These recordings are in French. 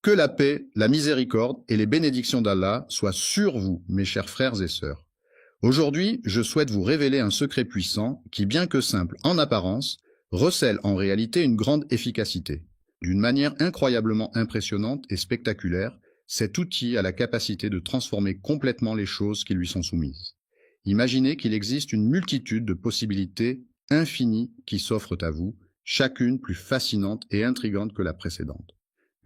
Que la paix, la miséricorde et les bénédictions d'Allah soient sur vous, mes chers frères et sœurs. Aujourd'hui, je souhaite vous révéler un secret puissant qui, bien que simple en apparence, recèle en réalité une grande efficacité. D'une manière incroyablement impressionnante et spectaculaire, cet outil a la capacité de transformer complètement les choses qui lui sont soumises. Imaginez qu'il existe une multitude de possibilités infinies qui s'offrent à vous, chacune plus fascinante et intrigante que la précédente.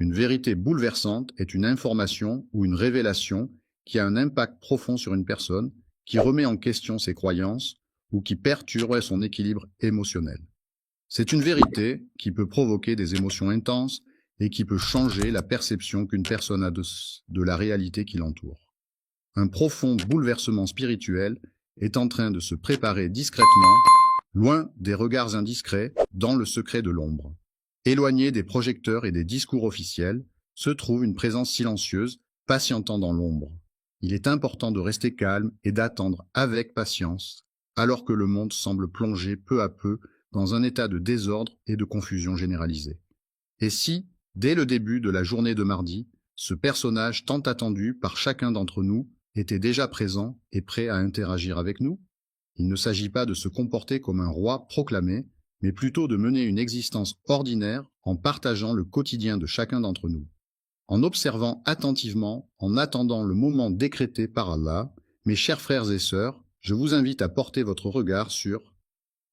Une vérité bouleversante est une information ou une révélation qui a un impact profond sur une personne, qui remet en question ses croyances ou qui perturbe son équilibre émotionnel. C'est une vérité qui peut provoquer des émotions intenses et qui peut changer la perception qu'une personne a de la réalité qui l'entoure. Un profond bouleversement spirituel est en train de se préparer discrètement, loin des regards indiscrets, dans le secret de l'ombre. Éloigné des projecteurs et des discours officiels, se trouve une présence silencieuse, patientant dans l'ombre. Il est important de rester calme et d'attendre avec patience, alors que le monde semble plonger peu à peu dans un état de désordre et de confusion généralisée. Et si, dès le début de la journée de mardi, ce personnage tant attendu par chacun d'entre nous était déjà présent et prêt à interagir avec nous? Il ne s'agit pas de se comporter comme un roi proclamé, mais plutôt de mener une existence ordinaire en partageant le quotidien de chacun d'entre nous. En observant attentivement, en attendant le moment décrété par Allah, mes chers frères et sœurs, je vous invite à porter votre regard sur,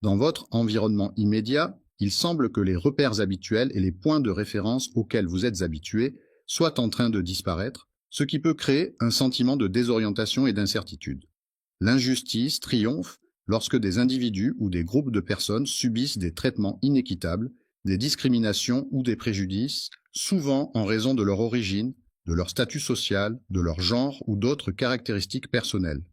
dans votre environnement immédiat, il semble que les repères habituels et les points de référence auxquels vous êtes habitués soient en train de disparaître, ce qui peut créer un sentiment de désorientation et d'incertitude. L'injustice triomphe lorsque des individus ou des groupes de personnes subissent des traitements inéquitables, des discriminations ou des préjudices, souvent en raison de leur origine, de leur statut social, de leur genre ou d'autres caractéristiques personnelles.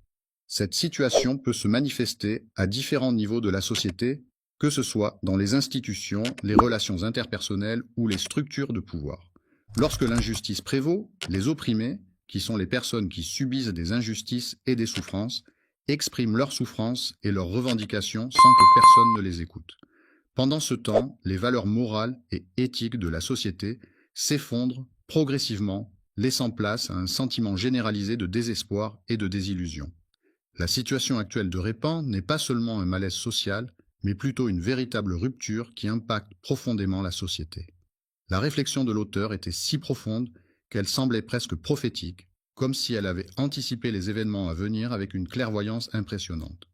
Cette situation peut se manifester à différents niveaux de la société, que ce soit dans les institutions, les relations interpersonnelles ou les structures de pouvoir. Lorsque l'injustice prévaut, les opprimés, qui sont les personnes qui subissent des injustices et des souffrances, expriment leurs souffrances et leurs revendications sans que personne ne les écoute. Pendant ce temps, les valeurs morales et éthiques de la société s'effondrent progressivement, laissant place à un sentiment généralisé de désespoir et de désillusion. La situation actuelle de Répand n'est pas seulement un malaise social, mais plutôt une véritable rupture qui impacte profondément la société. La réflexion de l'auteur était si profonde qu'elle semblait presque prophétique, comme si elle avait anticipé les événements à venir avec une clairvoyance impressionnante.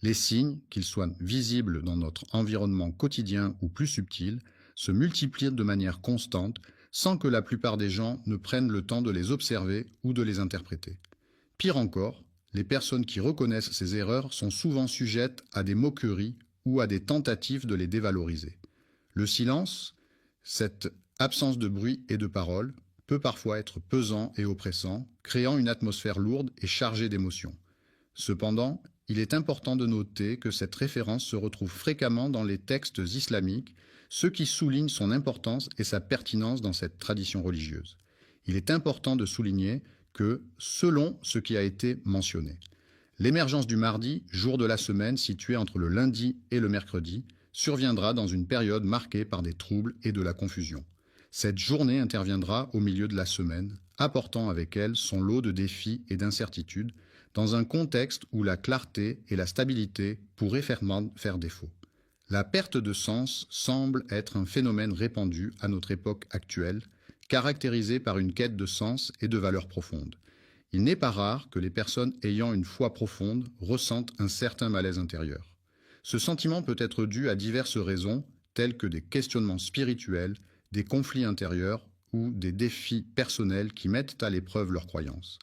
Les signes, qu'ils soient visibles dans notre environnement quotidien ou plus subtils, se multiplient de manière constante, sans que la plupart des gens ne prennent le temps de les observer ou de les interpréter. Pire encore, les personnes qui reconnaissent ces erreurs sont souvent sujettes à des moqueries ou à des tentatives de les dévaloriser. Le silence, cette absence de bruit et de parole, peut parfois être pesant et oppressant, créant une atmosphère lourde et chargée d'émotions. Cependant, il est important de noter que cette référence se retrouve fréquemment dans les textes islamiques, ce qui souligne son importance et sa pertinence dans cette tradition religieuse. Il est important de souligner que, selon ce qui a été mentionné, l'émergence du mardi, jour de la semaine situé entre le lundi et le mercredi, surviendra dans une période marquée par des troubles et de la confusion. Cette journée interviendra au milieu de la semaine, apportant avec elle son lot de défis et d'incertitudes, dans un contexte où la clarté et la stabilité pourraient faire défaut. La perte de sens semble être un phénomène répandu à notre époque actuelle, caractérisé par une quête de sens et de valeurs profondes. Il n'est pas rare que les personnes ayant une foi profonde ressentent un certain malaise intérieur. Ce sentiment peut être dû à diverses raisons, telles que des questionnements spirituels, des conflits intérieurs ou des défis personnels qui mettent à l'épreuve leurs croyances.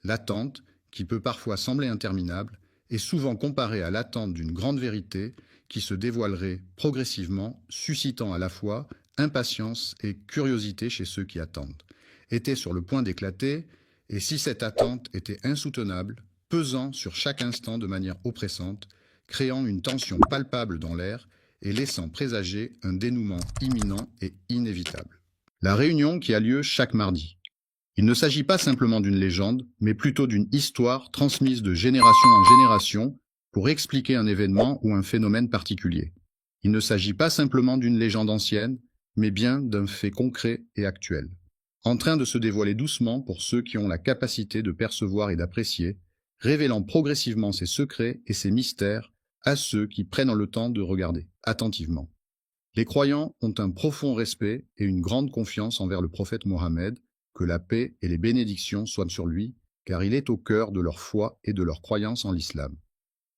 L'attente, qui peut parfois sembler interminable, est souvent comparée à l'attente d'une grande vérité qui se dévoilerait progressivement, suscitant à la fois impatience et curiosité chez ceux qui attendent. Était sur le point d'éclater, et si cette attente était insoutenable, pesant sur chaque instant de manière oppressante, créant une tension palpable dans l'air et laissant présager un dénouement imminent et inévitable. La réunion qui a lieu chaque mardi. Il ne s'agit pas simplement d'une légende, mais plutôt d'une histoire transmise de génération en génération pour expliquer un événement ou un phénomène particulier. Il ne s'agit pas simplement d'une légende ancienne, mais bien d'un fait concret et actuel. en train de se dévoiler doucement pour ceux qui ont la capacité de percevoir et d'apprécier, révélant progressivement ses secrets et ses mystères à ceux qui prennent le temps de regarder attentivement. Les croyants ont un profond respect et une grande confiance envers le prophète Mohammed, que la paix et les bénédictions soient sur lui, car il est au cœur de leur foi et de leur croyance en l'islam.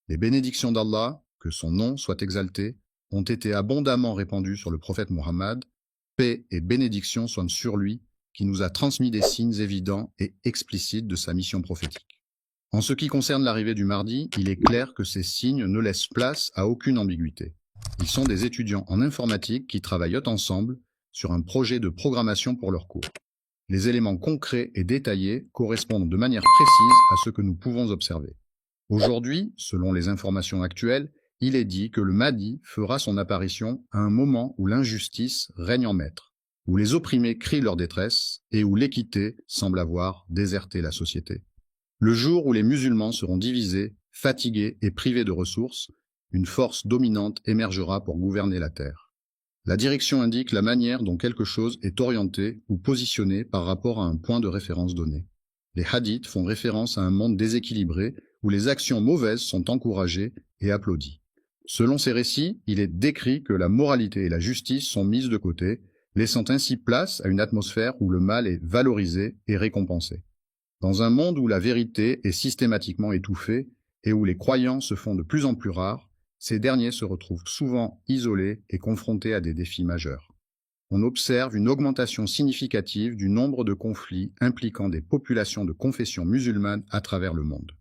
Les bénédictions d'Allah, que son nom soit exalté, ont été abondamment répandues sur le prophète Mohammed, paix et bénédictions soient sur lui, qui nous a transmis des signes évidents et explicites de sa mission prophétique. En ce qui concerne l'arrivée du Mahdi, il est clair que ces signes ne laissent place à aucune ambiguïté. Ils sont des étudiants en informatique qui travaillent ensemble sur un projet de programmation pour leur cours. Les éléments concrets et détaillés correspondent de manière précise à ce que nous pouvons observer. Aujourd'hui, selon les informations actuelles, il est dit que le Mahdi fera son apparition à un moment où l'injustice règne en maître, où les opprimés crient leur détresse et où l'équité semble avoir déserté la société. Le jour où les musulmans seront divisés, fatigués et privés de ressources, une force dominante émergera pour gouverner la terre. La direction indique la manière dont quelque chose est orienté ou positionné par rapport à un point de référence donné. Les hadiths font référence à un monde déséquilibré où les actions mauvaises sont encouragées et applaudies. Selon ces récits, il est décrit que la moralité et la justice sont mises de côté, laissant ainsi place à une atmosphère où le mal est valorisé et récompensé. Dans un monde où la vérité est systématiquement étouffée et où les croyants se font de plus en plus rares, ces derniers se retrouvent souvent isolés et confrontés à des défis majeurs. On observe une augmentation significative du nombre de conflits impliquant des populations de confession musulmane à travers le monde.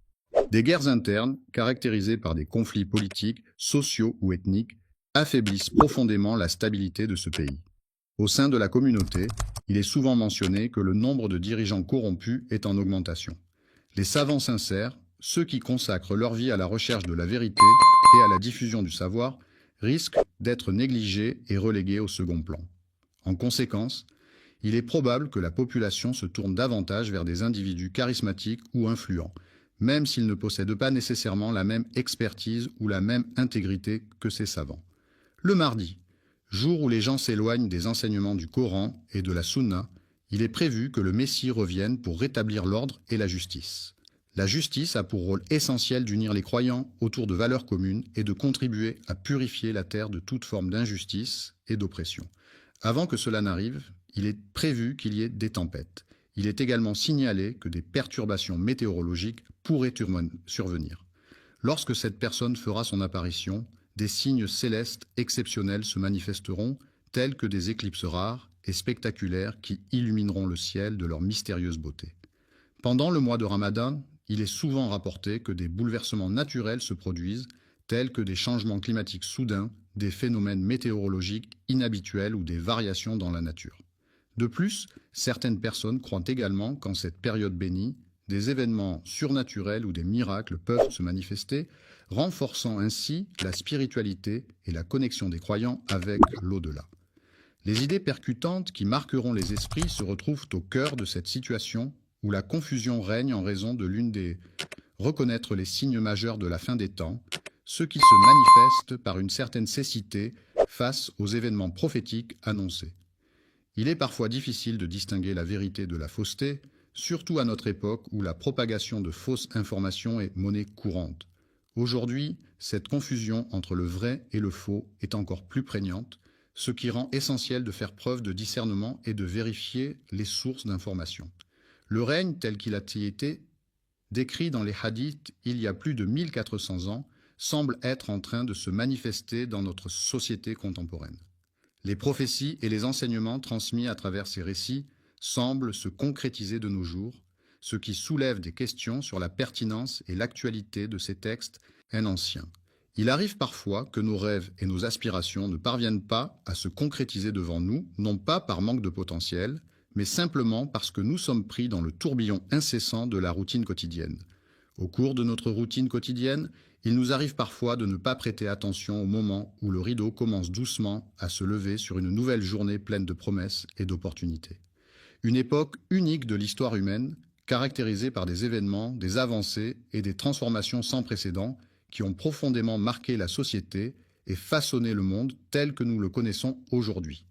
Des guerres internes, caractérisées par des conflits politiques, sociaux ou ethniques, affaiblissent profondément la stabilité de ce pays. Au sein de la communauté, il est souvent mentionné que le nombre de dirigeants corrompus est en augmentation. Les savants sincères, ceux qui consacrent leur vie à la recherche de la vérité et à la diffusion du savoir, risquent d'être négligés et relégués au second plan. En conséquence, il est probable que la population se tourne davantage vers des individus charismatiques ou influents, même s'ils ne possèdent pas nécessairement la même expertise ou la même intégrité que ces savants. Le mardi, jour où les gens s'éloignent des enseignements du Coran et de la Sunna, il est prévu que le Messie revienne pour rétablir l'ordre et la justice. La justice a pour rôle essentiel d'unir les croyants autour de valeurs communes et de contribuer à purifier la terre de toute forme d'injustice et d'oppression. Avant que cela n'arrive, il est prévu qu'il y ait des tempêtes. Il est également signalé que des perturbations météorologiques pourraient survenir. Lorsque cette personne fera son apparition, des signes célestes exceptionnels se manifesteront, tels que des éclipses rares et spectaculaires qui illumineront le ciel de leur mystérieuse beauté. Pendant le mois de Ramadan, il est souvent rapporté que des bouleversements naturels se produisent, tels que des changements climatiques soudains, des phénomènes météorologiques inhabituels ou des variations dans la nature. De plus, certaines personnes croient également qu'en cette période bénie, des événements surnaturels ou des miracles peuvent se manifester, renforçant ainsi la spiritualité et la connexion des croyants avec l'au-delà. Les idées percutantes qui marqueront les esprits se retrouvent au cœur de cette situation où la confusion règne en raison de l'une des reconnaître les signes majeurs de la fin des temps, ce qui se manifeste par une certaine cécité face aux événements prophétiques annoncés. Il est parfois difficile de distinguer la vérité de la fausseté, surtout à notre époque où la propagation de fausses informations est monnaie courante. Aujourd'hui, cette confusion entre le vrai et le faux est encore plus prégnante, ce qui rend essentiel de faire preuve de discernement et de vérifier les sources d'informations. Le règne tel qu'il a été décrit dans les hadiths il y a plus de 1400 ans semble être en train de se manifester dans notre société contemporaine. Les prophéties et les enseignements transmis à travers ces récits semblent se concrétiser de nos jours, ce qui soulève des questions sur la pertinence et l'actualité de ces textes anciens. Il arrive parfois que nos rêves et nos aspirations ne parviennent pas à se concrétiser devant nous, non pas par manque de potentiel, mais simplement parce que nous sommes pris dans le tourbillon incessant de la routine quotidienne. Au cours de notre routine quotidienne, il nous arrive parfois de ne pas prêter attention au moment où le rideau commence doucement à se lever sur une nouvelle journée pleine de promesses et d'opportunités. Une époque unique de l'histoire humaine, caractérisée par des événements, des avancées et des transformations sans précédent qui ont profondément marqué la société et façonné le monde tel que nous le connaissons aujourd'hui.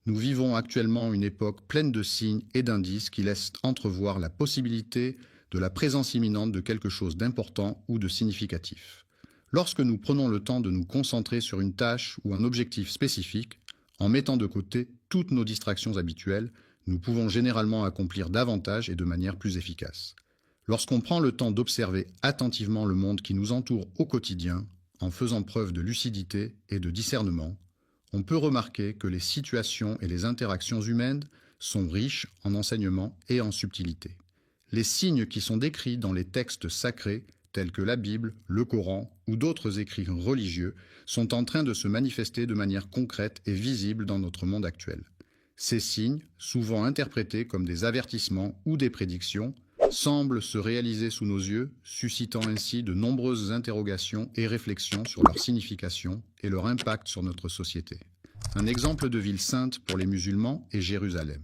Nous vivons actuellement une époque pleine de signes et d'indices qui laissent entrevoir la possibilité de la présence imminente de quelque chose d'important ou de significatif. Lorsque nous prenons le temps de nous concentrer sur une tâche ou un objectif spécifique, en mettant de côté toutes nos distractions habituelles, nous pouvons généralement accomplir davantage et de manière plus efficace. Lorsqu'on prend le temps d'observer attentivement le monde qui nous entoure au quotidien, en faisant preuve de lucidité et de discernement, on peut remarquer que les situations et les interactions humaines sont riches en enseignements et en subtilité. Les signes qui sont décrits dans les textes sacrés, tels que la Bible, le Coran ou d'autres écrits religieux, sont en train de se manifester de manière concrète et visible dans notre monde actuel. Ces signes, souvent interprétés comme des avertissements ou des prédictions, semblent se réaliser sous nos yeux, suscitant ainsi de nombreuses interrogations et réflexions sur leur signification et leur impact sur notre société. Un exemple de ville sainte pour les musulmans est Jérusalem.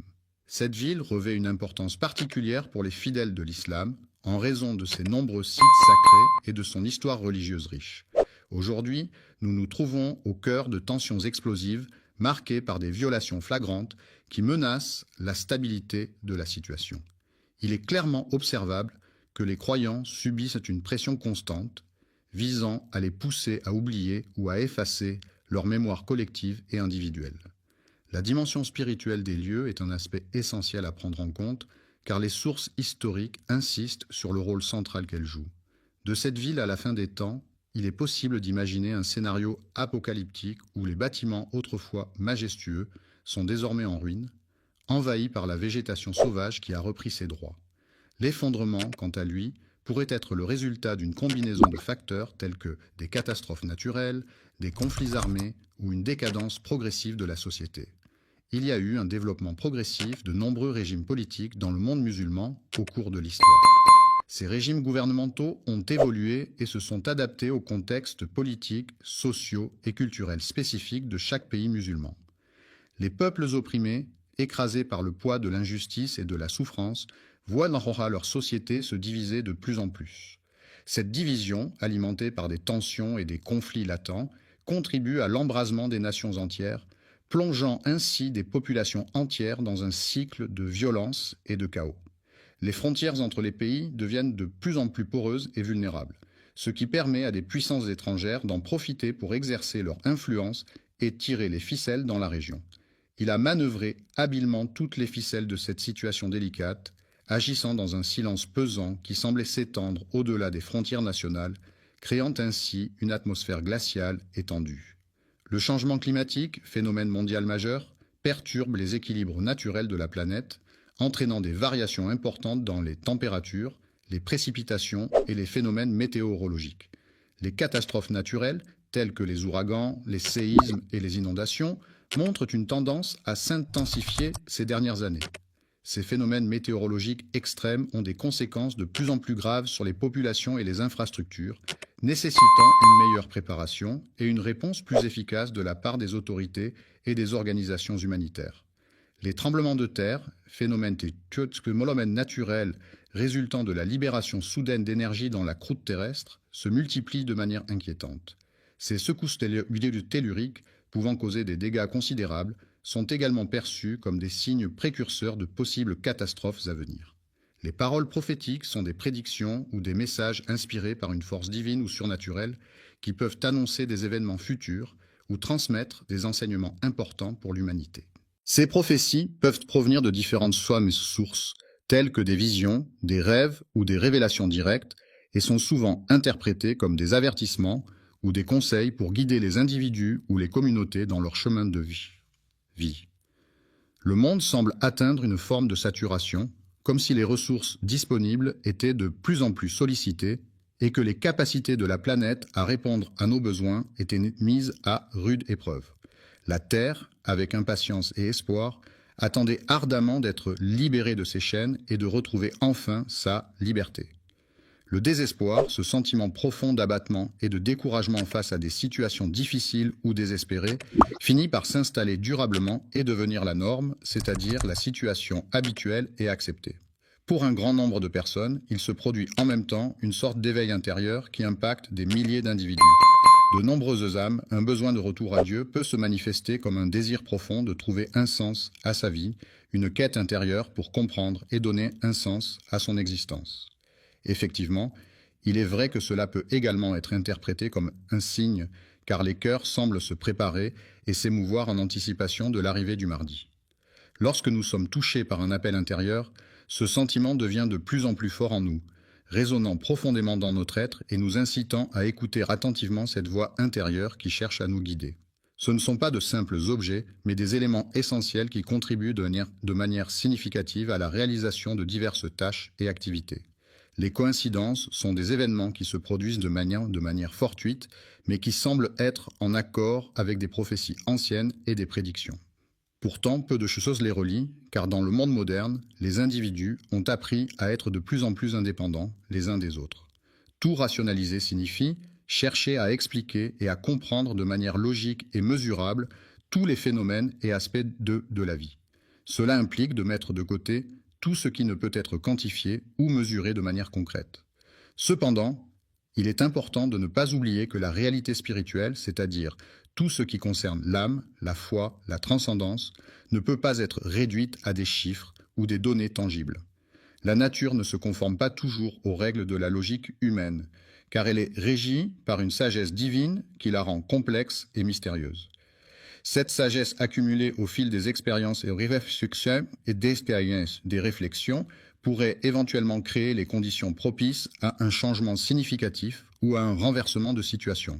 Cette ville revêt une importance particulière pour les fidèles de l'islam, en raison de ses nombreux sites sacrés et de son histoire religieuse riche. Aujourd'hui, nous nous trouvons au cœur de tensions explosives marquées par des violations flagrantes qui menacent la stabilité de la situation. Il est clairement observable que les croyants subissent une pression constante visant à les pousser à oublier ou à effacer leur mémoire collective et individuelle. La dimension spirituelle des lieux est un aspect essentiel à prendre en compte car les sources historiques insistent sur le rôle central qu'elle joue. De cette ville à la fin des temps, il est possible d'imaginer un scénario apocalyptique où les bâtiments autrefois majestueux sont désormais en ruine, envahis par la végétation sauvage qui a repris ses droits. L'effondrement, quant à lui, pourrait être le résultat d'une combinaison de facteurs tels que des catastrophes naturelles, des conflits armés ou une décadence progressive de la société. Il y a eu un développement progressif de nombreux régimes politiques dans le monde musulman au cours de l'histoire. Ces régimes gouvernementaux ont évolué et se sont adaptés aux contextes politiques, sociaux et culturels spécifiques de chaque pays musulman. Les peuples opprimés, écrasés par le poids de l'injustice et de la souffrance, voient leur société se diviser de plus en plus. Cette division, alimentée par des tensions et des conflits latents, contribue à l'embrasement des nations entières, plongeant ainsi des populations entières dans un cycle de violence et de chaos. Les frontières entre les pays deviennent de plus en plus poreuses et vulnérables, ce qui permet à des puissances étrangères d'en profiter pour exercer leur influence et tirer les ficelles dans la région. Il a manœuvré habilement toutes les ficelles de cette situation délicate, agissant dans un silence pesant qui semblait s'étendre au-delà des frontières nationales, créant ainsi une atmosphère glaciale et tendue. Le changement climatique, phénomène mondial majeur, perturbe les équilibres naturels de la planète, entraînant des variations importantes dans les températures, les précipitations et les phénomènes météorologiques. Les catastrophes naturelles, telles que les ouragans, les séismes et les inondations, montrent une tendance à s'intensifier ces dernières années. Ces phénomènes météorologiques extrêmes ont des conséquences de plus en plus graves sur les populations et les infrastructures, nécessitant une meilleure préparation et une réponse plus efficace de la part des autorités et des organisations humanitaires. Les tremblements de terre, phénomènes naturels résultant de la libération soudaine d'énergie dans la croûte terrestre, se multiplient de manière inquiétante. Ces secousses telluriques, pouvant causer des dégâts considérables, sont également perçus comme des signes précurseurs de possibles catastrophes à venir. Les paroles prophétiques sont des prédictions ou des messages inspirés par une force divine ou surnaturelle qui peuvent annoncer des événements futurs ou transmettre des enseignements importants pour l'humanité. Ces prophéties peuvent provenir de différentes sources, telles que des visions, des rêves ou des révélations directes, et sont souvent interprétées comme des avertissements ou des conseils pour guider les individus ou les communautés dans leur chemin de vie. Le monde semble atteindre une forme de saturation, comme si les ressources disponibles étaient de plus en plus sollicitées et que les capacités de la planète à répondre à nos besoins étaient mises à rude épreuve. La Terre, avec impatience et espoir, attendait ardemment d'être libérée de ses chaînes et de retrouver enfin sa liberté. Le désespoir, ce sentiment profond d'abattement et de découragement face à des situations difficiles ou désespérées, finit par s'installer durablement et devenir la norme, c'est-à-dire la situation habituelle et acceptée. Pour un grand nombre de personnes, il se produit en même temps une sorte d'éveil intérieur qui impacte des milliers d'individus. De nombreuses âmes, un besoin de retour à Dieu peut se manifester comme un désir profond de trouver un sens à sa vie, une quête intérieure pour comprendre et donner un sens à son existence. Effectivement, il est vrai que cela peut également être interprété comme un signe, car les cœurs semblent se préparer et s'émouvoir en anticipation de l'arrivée du mardi. Lorsque nous sommes touchés par un appel intérieur, ce sentiment devient de plus en plus fort en nous, résonnant profondément dans notre être et nous incitant à écouter attentivement cette voix intérieure qui cherche à nous guider. Ce ne sont pas de simples objets, mais des éléments essentiels qui contribuent de manière significative à la réalisation de diverses tâches et activités. Les coïncidences sont des événements qui se produisent de manière fortuite, mais qui semblent être en accord avec des prophéties anciennes et des prédictions. Pourtant, peu de choses les relient, car dans le monde moderne, les individus ont appris à être de plus en plus indépendants les uns des autres. Tout rationaliser signifie chercher à expliquer et à comprendre de manière logique et mesurable tous les phénomènes et aspects de la vie. Cela implique de mettre de côté tout ce qui ne peut être quantifié ou mesuré de manière concrète. Cependant, il est important de ne pas oublier que la réalité spirituelle, c'est-à-dire tout ce qui concerne l'âme, la foi, la transcendance, ne peut pas être réduite à des chiffres ou des données tangibles. La nature ne se conforme pas toujours aux règles de la logique humaine, car elle est régie par une sagesse divine qui la rend complexe et mystérieuse. Cette sagesse accumulée au fil des expériences et des réflexions pourrait éventuellement créer les conditions propices à un changement significatif ou à un renversement de situation.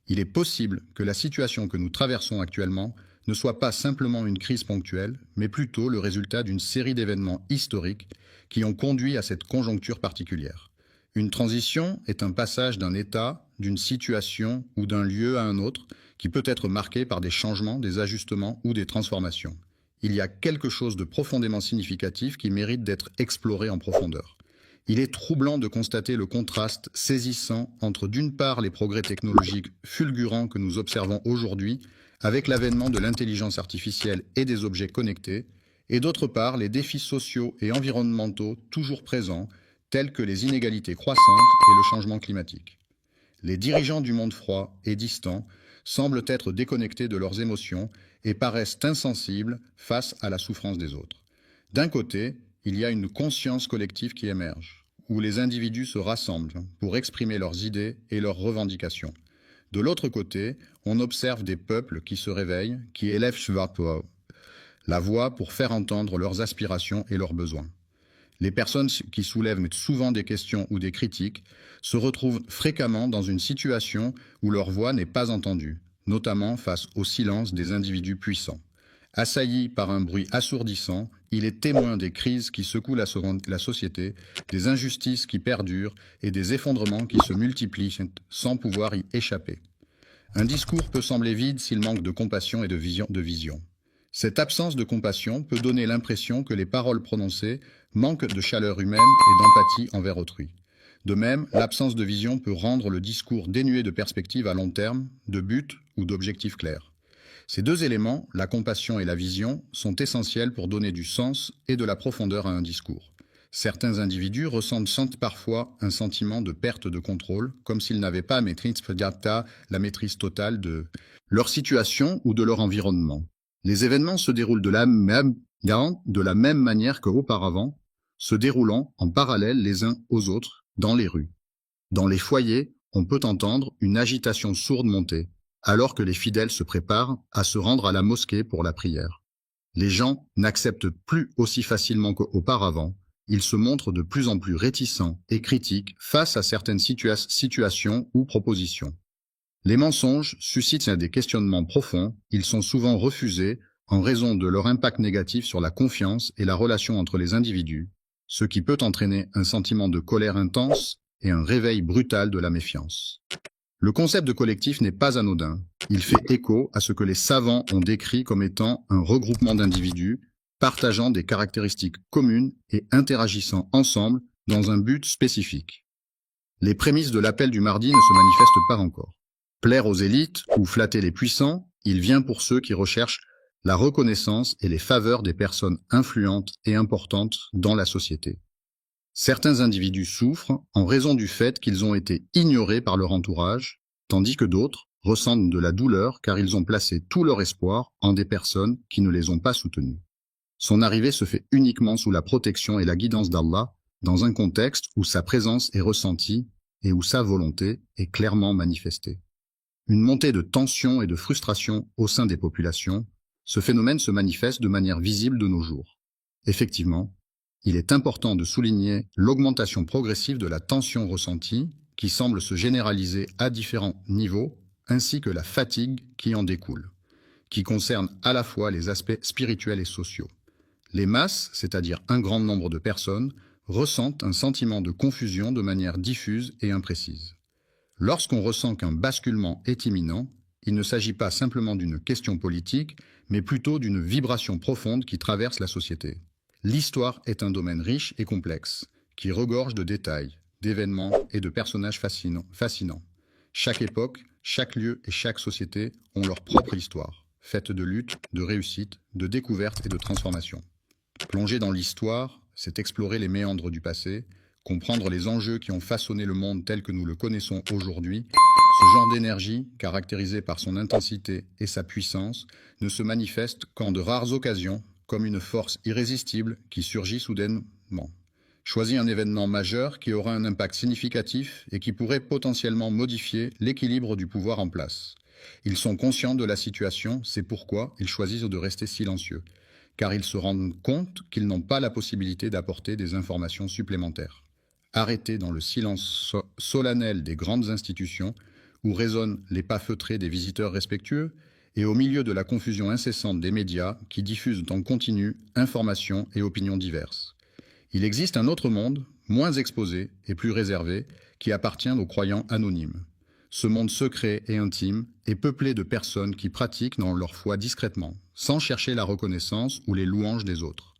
Il est possible que la situation que nous traversons actuellement ne soit pas simplement une crise ponctuelle, mais plutôt le résultat d'une série d'événements historiques qui ont conduit à cette conjoncture particulière. Une transition est un passage d'un état, d'une situation ou d'un lieu à un autre qui peut être marqué par des changements, des ajustements ou des transformations. Il y a quelque chose de profondément significatif qui mérite d'être exploré en profondeur. Il est troublant de constater le contraste saisissant entre d'une part les progrès technologiques fulgurants que nous observons aujourd'hui avec l'avènement de l'intelligence artificielle et des objets connectés, et d'autre part les défis sociaux et environnementaux toujours présents, tels que les inégalités croissantes et le changement climatique. Les dirigeants du monde froid et distant semblent être déconnectés de leurs émotions et paraissent insensibles face à la souffrance des autres. D'un côté, il y a une conscience collective qui émerge, où les individus se rassemblent pour exprimer leurs idées et leurs revendications. De l'autre côté, on observe des peuples qui se réveillent, qui élèvent la voix pour faire entendre leurs aspirations et leurs besoins. Les personnes qui soulèvent souvent des questions ou des critiques se retrouvent fréquemment dans une situation où leur voix n'est pas entendue, notamment face au silence des individus puissants. Assailli par un bruit assourdissant, il est témoin des crises qui secouent la société, des injustices qui perdurent et des effondrements qui se multiplient sans pouvoir y échapper. Un discours peut sembler vide s'il manque de compassion et de vision. Cette absence de compassion peut donner l'impression que les paroles prononcées manquent de chaleur humaine et d'empathie envers autrui. De même, l'absence de vision peut rendre le discours dénué de perspective à long terme, de but ou d'objectifs clairs. Ces deux éléments, la compassion et la vision, sont essentiels pour donner du sens et de la profondeur à un discours. Certains individus ressentent parfois un sentiment de perte de contrôle, comme s'ils n'avaient pas la maîtrise totale de leur situation ou de leur environnement. Les événements se déroulent de la même manière qu'auparavant, se déroulant en parallèle les uns aux autres dans les rues. Dans les foyers, on peut entendre une agitation sourde monter, alors que les fidèles se préparent à se rendre à la mosquée pour la prière. Les gens n'acceptent plus aussi facilement qu'auparavant, ils se montrent de plus en plus réticents et critiques face à certaines situations ou propositions. Les mensonges suscitent des questionnements profonds, ils sont souvent refusés en raison de leur impact négatif sur la confiance et la relation entre les individus, ce qui peut entraîner un sentiment de colère intense et un réveil brutal de la méfiance. Le concept de collectif n'est pas anodin. Il fait écho à ce que les savants ont décrit comme étant un regroupement d'individus partageant des caractéristiques communes et interagissant ensemble dans un but spécifique. Les prémices de l'appel du mardi ne se manifestent pas encore. Plaire aux élites ou flatter les puissants, il vient pour ceux qui recherchent la reconnaissance et les faveurs des personnes influentes et importantes dans la société. Certains individus souffrent en raison du fait qu'ils ont été ignorés par leur entourage, tandis que d'autres ressentent de la douleur car ils ont placé tout leur espoir en des personnes qui ne les ont pas soutenus. Son arrivée se fait uniquement sous la protection et la guidance d'Allah, dans un contexte où sa présence est ressentie et où sa volonté est clairement manifestée. Une montée de tension et de frustration au sein des populations, ce phénomène se manifeste de manière visible de nos jours. Effectivement, il est important de souligner l'augmentation progressive de la tension ressentie, qui semble se généraliser à différents niveaux, ainsi que la fatigue qui en découle, qui concerne à la fois les aspects spirituels et sociaux. Les masses, c'est-à-dire un grand nombre de personnes, ressentent un sentiment de confusion de manière diffuse et imprécise. Lorsqu'on ressent qu'un basculement est imminent, il ne s'agit pas simplement d'une question politique, mais plutôt d'une vibration profonde qui traverse la société. L'histoire est un domaine riche et complexe, qui regorge de détails, d'événements et de personnages fascinants. Chaque époque, chaque lieu et chaque société ont leur propre histoire, faite de luttes, de réussites, de découvertes et de transformations. Plonger dans l'histoire, c'est explorer les méandres du passé, comprendre les enjeux qui ont façonné le monde tel que nous le connaissons aujourd'hui. Ce genre d'énergie, caractérisée par son intensité et sa puissance, ne se manifeste qu'en de rares occasions, comme une force irrésistible qui surgit soudainement. Choisis un événement majeur qui aura un impact significatif et qui pourrait potentiellement modifier l'équilibre du pouvoir en place. Ils sont conscients de la situation, c'est pourquoi ils choisissent de rester silencieux, car ils se rendent compte qu'ils n'ont pas la possibilité d'apporter des informations supplémentaires. Arrêtés dans le silence solennel des grandes institutions, où résonnent les pas feutrés des visiteurs respectueux, et au milieu de la confusion incessante des médias qui diffusent en continu informations et opinions diverses. Il existe un autre monde, moins exposé et plus réservé, qui appartient aux croyants anonymes. Ce monde secret et intime est peuplé de personnes qui pratiquent dans leur foi discrètement, sans chercher la reconnaissance ou les louanges des autres.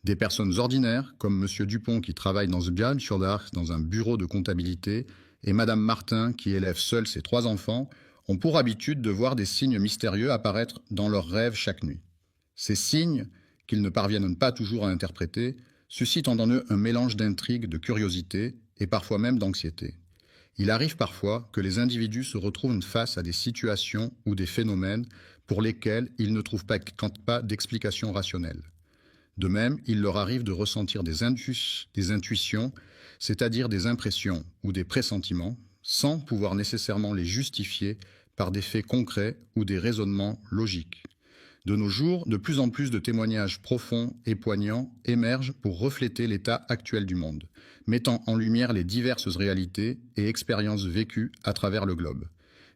Des personnes ordinaires, comme M. Dupont qui travaille dans Sbial-sur-Darch dans un bureau de comptabilité, et Mme Martin qui élève seule ses 3 enfants, ont pour habitude de voir des signes mystérieux apparaître dans leurs rêves chaque nuit. Ces signes, qu'ils ne parviennent pas toujours à interpréter, suscitent en eux un mélange d'intrigue, de curiosité et parfois même d'anxiété. Il arrive parfois que les individus se retrouvent face à des situations ou des phénomènes pour lesquels ils ne trouvent pas d'explication rationnelle. De même, il leur arrive de ressentir des intuitions, c'est-à-dire des impressions ou des pressentiments, sans pouvoir nécessairement les justifier par des faits concrets ou des raisonnements logiques. De nos jours, de plus en plus de témoignages profonds et poignants émergent pour refléter l'état actuel du monde, mettant en lumière les diverses réalités et expériences vécues à travers le globe.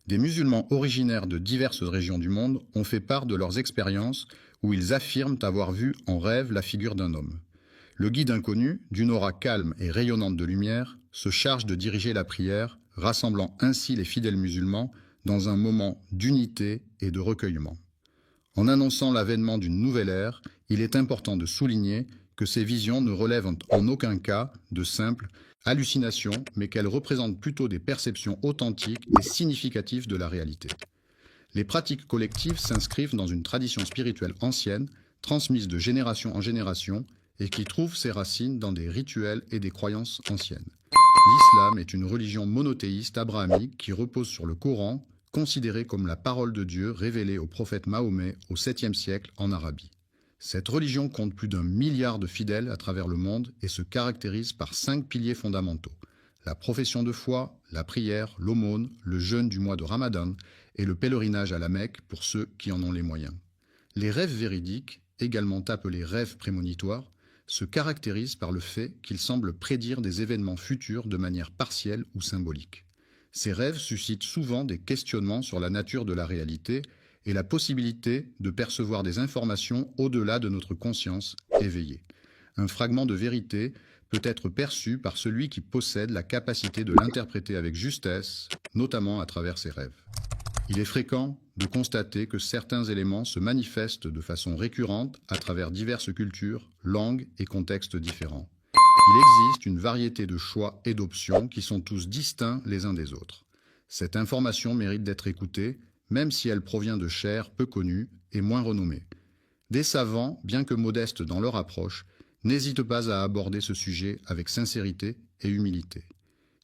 Des musulmans originaires de diverses régions du monde ont fait part de leurs expériences où ils affirment avoir vu en rêve la figure d'un homme. Le guide inconnu, d'une aura calme et rayonnante de lumière, se charge de diriger la prière, rassemblant ainsi les fidèles musulmans dans un moment d'unité et de recueillement. En annonçant l'avènement d'une nouvelle ère, il est important de souligner que ces visions ne relèvent en aucun cas de simples hallucinations, mais qu'elles représentent plutôt des perceptions authentiques et significatives de la réalité. Les pratiques collectives s'inscrivent dans une tradition spirituelle ancienne, transmise de génération en génération, et qui trouve ses racines dans des rituels et des croyances anciennes. L'islam est une religion monothéiste abrahamique qui repose sur le Coran, considéré comme la parole de Dieu révélée au prophète Mahomet au 7e siècle en Arabie. Cette religion compte plus d'1 milliard de fidèles à travers le monde et se caractérise par 5 piliers fondamentaux: la profession de foi, la prière, l'aumône, le jeûne du mois de Ramadan et le pèlerinage à la Mecque pour ceux qui en ont les moyens. Les rêves véridiques, également appelés rêves prémonitoires, se caractérisent par le fait qu'ils semblent prédire des événements futurs de manière partielle ou symbolique. Ces rêves suscitent souvent des questionnements sur la nature de la réalité et la possibilité de percevoir des informations au-delà de notre conscience éveillée. Un fragment de vérité peut être perçu par celui qui possède la capacité de l'interpréter avec justesse, notamment à travers ses rêves. Il est fréquent de constater que certains éléments se manifestent de façon récurrente à travers diverses cultures, langues et contextes différents. Il existe une variété de choix et d'options qui sont tous distincts les uns des autres. Cette information mérite d'être écoutée, même si elle provient de chaires peu connues et moins renommées. Des savants, bien que modestes dans leur approche, n'hésitent pas à aborder ce sujet avec sincérité et humilité.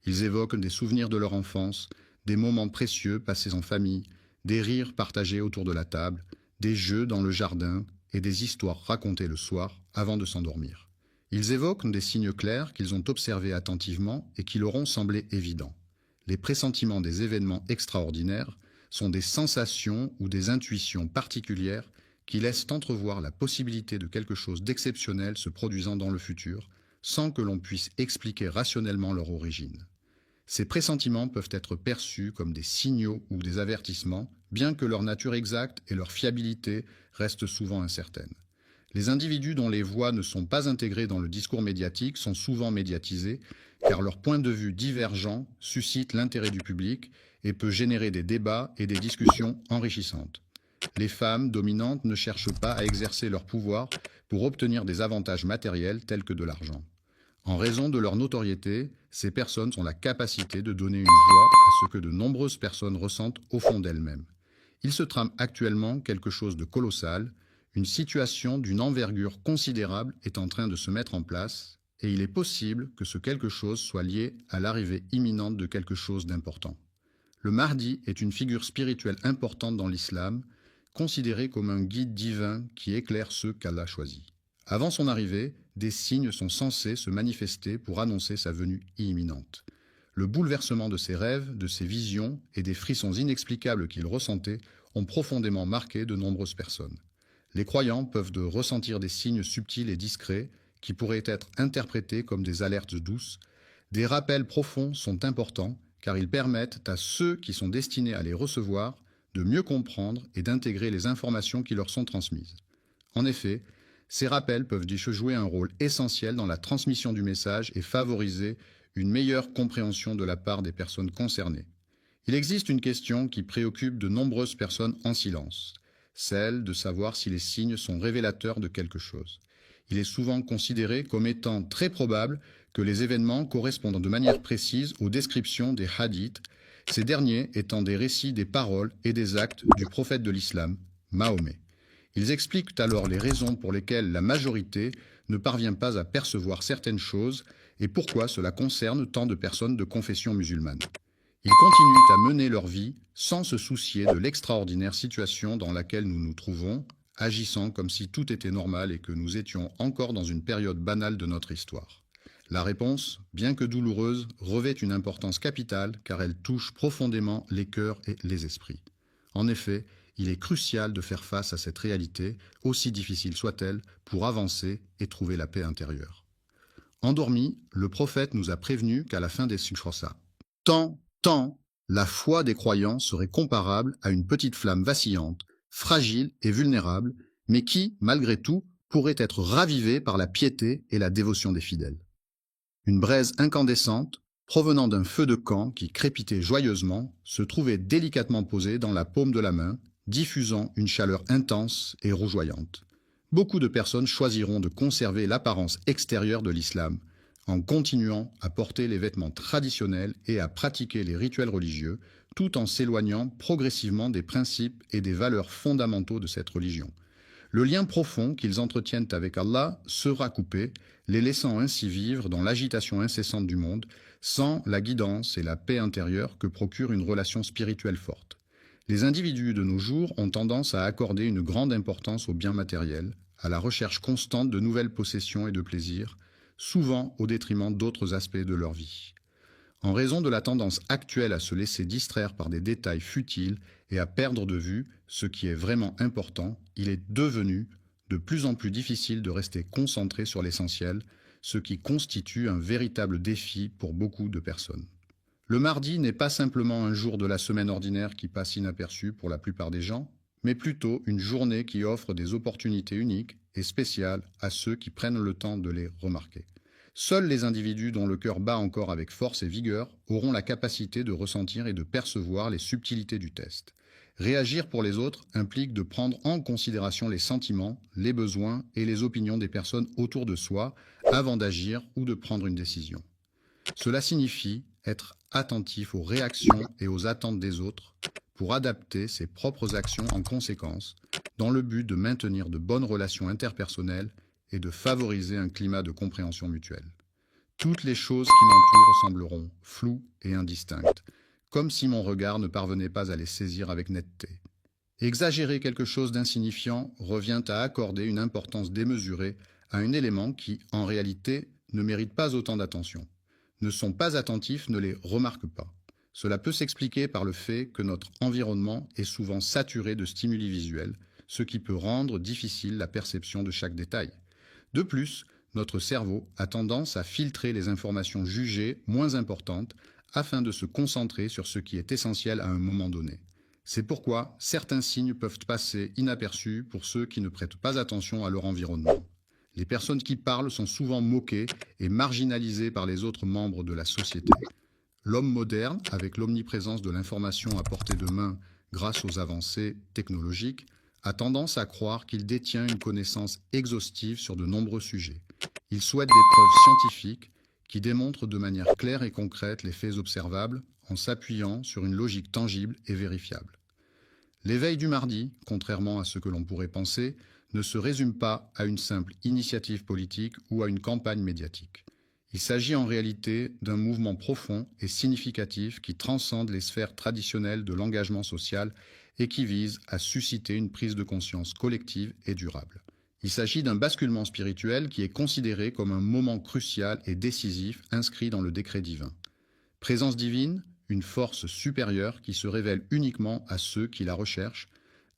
Ils évoquent des souvenirs de leur enfance, des moments précieux passés en famille, des rires partagés autour de la table, des jeux dans le jardin et des histoires racontées le soir avant de s'endormir. Ils évoquent des signes clairs qu'ils ont observés attentivement et qui leur ont semblé évidents. Les pressentiments des événements extraordinaires sont des sensations ou des intuitions particulières qui laissent entrevoir la possibilité de quelque chose d'exceptionnel se produisant dans le futur, sans que l'on puisse expliquer rationnellement leur origine. Ces pressentiments peuvent être perçus comme des signaux ou des avertissements, bien que leur nature exacte et leur fiabilité restent souvent incertaines. Les individus dont les voix ne sont pas intégrées dans le discours médiatique sont souvent médiatisés, car leur point de vue divergent suscite l'intérêt du public et peut générer des débats et des discussions enrichissantes. Les femmes dominantes ne cherchent pas à exercer leur pouvoir pour obtenir des avantages matériels tels que de l'argent. En raison de leur notoriété, ces personnes ont la capacité de donner une voix à ce que de nombreuses personnes ressentent au fond d'elles-mêmes. Il se trame actuellement quelque chose de colossal. Une situation d'une envergure considérable est en train de se mettre en place et il est possible que ce quelque chose soit lié à l'arrivée imminente de quelque chose d'important. Le Mahdi est une figure spirituelle importante dans l'islam, considéré comme un guide divin qui éclaire ceux qu'Allah choisit. Avant son arrivée, des signes sont censés se manifester pour annoncer sa venue imminente. Le bouleversement de ses rêves, de ses visions et des frissons inexplicables qu'il ressentait ont profondément marqué de nombreuses personnes. Les croyants peuvent ressentir des signes subtils et discrets qui pourraient être interprétés comme des alertes douces. Des rappels profonds sont importants car ils permettent à ceux qui sont destinés à les recevoir de mieux comprendre et d'intégrer les informations qui leur sont transmises. En effet, ces rappels peuvent jouer un rôle essentiel dans la transmission du message et favoriser une meilleure compréhension de la part des personnes concernées. Il existe une question qui préoccupe de nombreuses personnes en silence, celle de savoir si les signes sont révélateurs de quelque chose. Il est souvent considéré comme étant très probable que les événements correspondent de manière précise aux descriptions des hadiths, ces derniers étant des récits des paroles et des actes du prophète de l'islam, Mahomet. Ils expliquent alors les raisons pour lesquelles la majorité ne parvient pas à percevoir certaines choses et pourquoi cela concerne tant de personnes de confession musulmane. Ils continuent à mener leur vie sans se soucier de l'extraordinaire situation dans laquelle nous nous trouvons, agissant comme si tout était normal et que nous étions encore dans une période banale de notre histoire. La réponse, bien que douloureuse, revêt une importance capitale car elle touche profondément les cœurs et les esprits. En effet, il est crucial de faire face à cette réalité, aussi difficile soit-elle, pour avancer et trouver la paix intérieure. Endormi, le prophète nous a prévenu qu'à la fin des Sukhrosa, tant, la foi des croyants serait comparable à une petite flamme vacillante, fragile et vulnérable, mais qui, malgré tout, pourrait être ravivée par la piété et la dévotion des fidèles. Une braise incandescente, provenant d'un feu de camp qui crépitait joyeusement, se trouvait délicatement posée dans la paume de la main, diffusant une chaleur intense et rougeoyante. Beaucoup de personnes choisiront de conserver l'apparence extérieure de l'islam, en continuant à porter les vêtements traditionnels et à pratiquer les rituels religieux, tout en s'éloignant progressivement des principes et des valeurs fondamentaux de cette religion. Le lien profond qu'ils entretiennent avec Allah sera coupé, les laissant ainsi vivre dans l'agitation incessante du monde, sans la guidance et la paix intérieure que procure une relation spirituelle forte. Les individus de nos jours ont tendance à accorder une grande importance aux biens matériels, à la recherche constante de nouvelles possessions et de plaisirs, souvent au détriment d'autres aspects de leur vie. En raison de la tendance actuelle à se laisser distraire par des détails futiles et à perdre de vue ce qui est vraiment important, il est devenu de plus en plus difficile de rester concentré sur l'essentiel, ce qui constitue un véritable défi pour beaucoup de personnes. Le mardi n'est pas simplement un jour de la semaine ordinaire qui passe inaperçu pour la plupart des gens, mais plutôt une journée qui offre des opportunités uniques et spéciales à ceux qui prennent le temps de les remarquer. Seuls les individus dont le cœur bat encore avec force et vigueur auront la capacité de ressentir et de percevoir les subtilités du test. Réagir pour les autres implique de prendre en considération les sentiments, les besoins et les opinions des personnes autour de soi avant d'agir ou de prendre une décision. Cela signifie être attentif aux réactions et aux attentes des autres pour adapter ses propres actions en conséquence, dans le but de maintenir de bonnes relations interpersonnelles et de favoriser un climat de compréhension mutuelle. Toutes les choses qui m'entourent sembleront floues et indistinctes. comme si mon regard ne parvenait pas à les saisir avec netteté. Exagérer quelque chose d'insignifiant revient à accorder une importance démesurée à un élément qui, en réalité, ne mérite pas autant d'attention. Ne sont pas attentifs, ne les remarquent pas. Cela peut s'expliquer par le fait que notre environnement est souvent saturé de stimuli visuels, ce qui peut rendre difficile la perception de chaque détail. De plus, notre cerveau a tendance à filtrer les informations jugées moins importantes afin de se concentrer sur ce qui est essentiel à un moment donné. C'est pourquoi certains signes peuvent passer inaperçus pour ceux qui ne prêtent pas attention à leur environnement. Les personnes qui parlent sont souvent moquées et marginalisées par les autres membres de la société. L'homme moderne, avec l'omniprésence de l'information à portée de main grâce aux avancées technologiques, a tendance à croire qu'il détient une connaissance exhaustive sur de nombreux sujets. Il souhaite des preuves scientifiques qui démontrent de manière claire et concrète les faits observables en s'appuyant sur une logique tangible et vérifiable. L'éveil du mardi, contrairement à ce que l'on pourrait penser, ne se résume pas à une simple initiative politique ou à une campagne médiatique. Il s'agit en réalité d'un mouvement profond et significatif qui transcende les sphères traditionnelles de l'engagement social et qui vise à susciter une prise de conscience collective et durable. Il s'agit d'un basculement spirituel qui est considéré comme un moment crucial et décisif inscrit dans le décret divin. Présence divine, une force supérieure qui se révèle uniquement à ceux qui la recherchent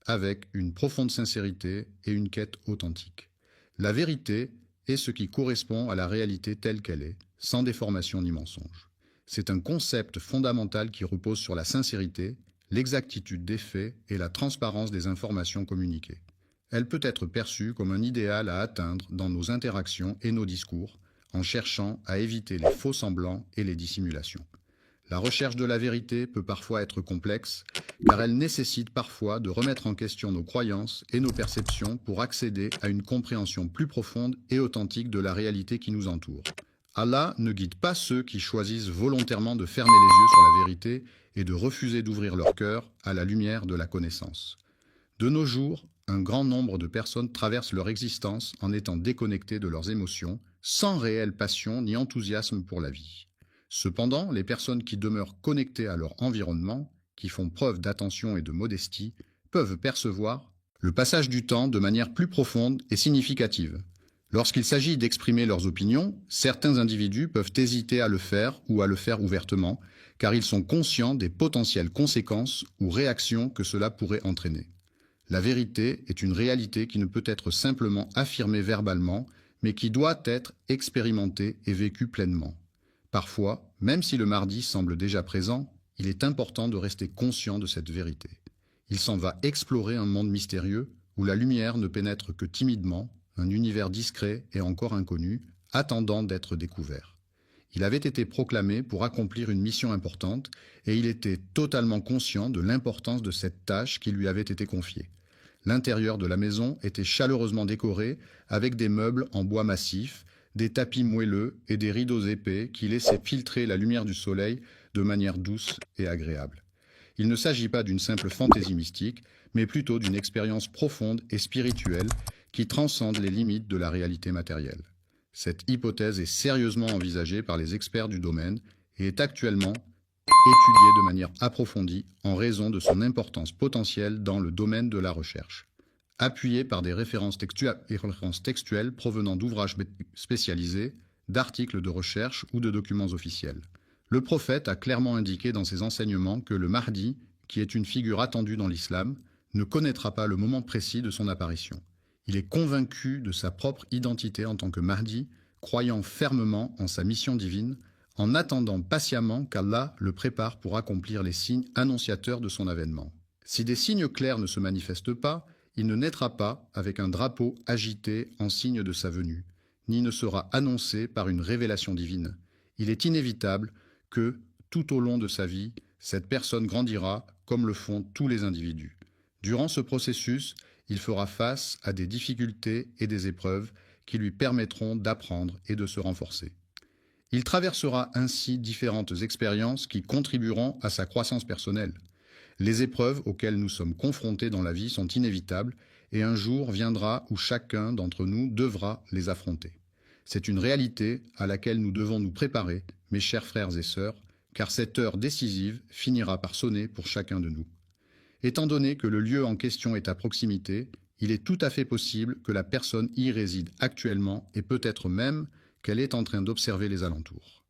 avec une profonde sincérité et une quête authentique. La vérité est ce qui correspond à la réalité telle qu'elle est, sans déformation ni mensonge. C'est un concept fondamental qui repose sur la sincérité, l'exactitude des faits et la transparence des informations communiquées. Elle peut être perçue comme un idéal à atteindre dans nos interactions et nos discours, en cherchant à éviter les faux semblants et les dissimulations. La recherche de la vérité peut parfois être complexe, car elle nécessite parfois de remettre en question nos croyances et nos perceptions pour accéder à une compréhension plus profonde et authentique de la réalité qui nous entoure. Allah ne guide pas ceux qui choisissent volontairement de fermer les yeux sur la vérité et de refuser d'ouvrir leur cœur à la lumière de la connaissance. De nos jours, un grand nombre de personnes traversent leur existence en étant déconnectées de leurs émotions, sans réelle passion ni enthousiasme pour la vie. Cependant, les personnes qui demeurent connectées à leur environnement, qui font preuve d'attention et de modestie, peuvent percevoir le passage du temps de manière plus profonde et significative. Lorsqu'il s'agit d'exprimer leurs opinions, certains individus peuvent hésiter à le faire ou à le faire ouvertement, car ils sont conscients des potentielles conséquences ou réactions que cela pourrait entraîner. La vérité est une réalité qui ne peut être simplement affirmée verbalement, mais qui doit être expérimentée et vécue pleinement. Parfois, même si le mardi semble déjà présent, il est important de rester conscient de cette vérité. Il s'en va explorer un monde mystérieux où la lumière ne pénètre que timidement, un univers discret et encore inconnu, attendant d'être découvert. Il avait été proclamé pour accomplir une mission importante et il était totalement conscient de l'importance de cette tâche qui lui avait été confiée. L'intérieur de la maison était chaleureusement décoré avec des meubles en bois massif, des tapis moelleux et des rideaux épais qui laissaient filtrer la lumière du soleil de manière douce et agréable. Il ne s'agit pas d'une simple fantaisie mystique, mais plutôt d'une expérience profonde et spirituelle qui transcende les limites de la réalité matérielle. Cette hypothèse est sérieusement envisagée par les experts du domaine et est actuellement étudiée de manière approfondie en raison de son importance potentielle dans le domaine de la recherche. Appuyée par des références textuelles provenant d'ouvrages spécialisés, d'articles de recherche ou de documents officiels. Le prophète a clairement indiqué dans ses enseignements que le Mahdi, qui est une figure attendue dans l'islam, ne connaîtra pas le moment précis de son apparition. Il est convaincu de sa propre identité en tant que Mahdi, croyant fermement en sa mission divine, en attendant patiemment qu'Allah le prépare pour accomplir les signes annonciateurs de son avènement. Si des signes clairs ne se manifestent pas, il ne naîtra pas avec un drapeau agité en signe de sa venue, ni ne sera annoncé par une révélation divine. Il est inévitable que, tout au long de sa vie, cette personne grandira comme le font tous les individus. Durant ce processus, il fera face à des difficultés et des épreuves qui lui permettront d'apprendre et de se renforcer. Il traversera ainsi différentes expériences qui contribueront à sa croissance personnelle. Les épreuves auxquelles nous sommes confrontés dans la vie sont inévitables et un jour viendra où chacun d'entre nous devra les affronter. C'est une réalité à laquelle nous devons nous préparer, mes chers frères et sœurs, car cette heure décisive finira par sonner pour chacun de nous. Étant donné que le lieu en question est à proximité, il est tout à fait possible que la personne y réside actuellement et peut-être même qu'elle est en train d'observer les alentours.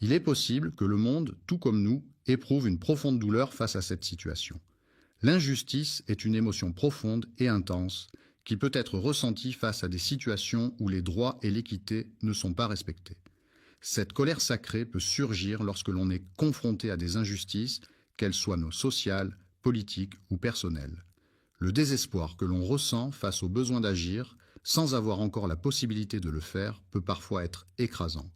Il est possible que le monde, tout comme nous, éprouve une profonde douleur face à cette situation. L'injustice est une émotion profonde et intense qui peut être ressentie face à des situations où les droits et l'équité ne sont pas respectés. Cette colère sacrée peut surgir lorsque l'on est confronté à des injustices, qu'elles soient sociales, politiques ou personnelles. Le désespoir que l'on ressent face au besoin d'agir, sans avoir encore la possibilité de le faire, peut parfois être écrasant.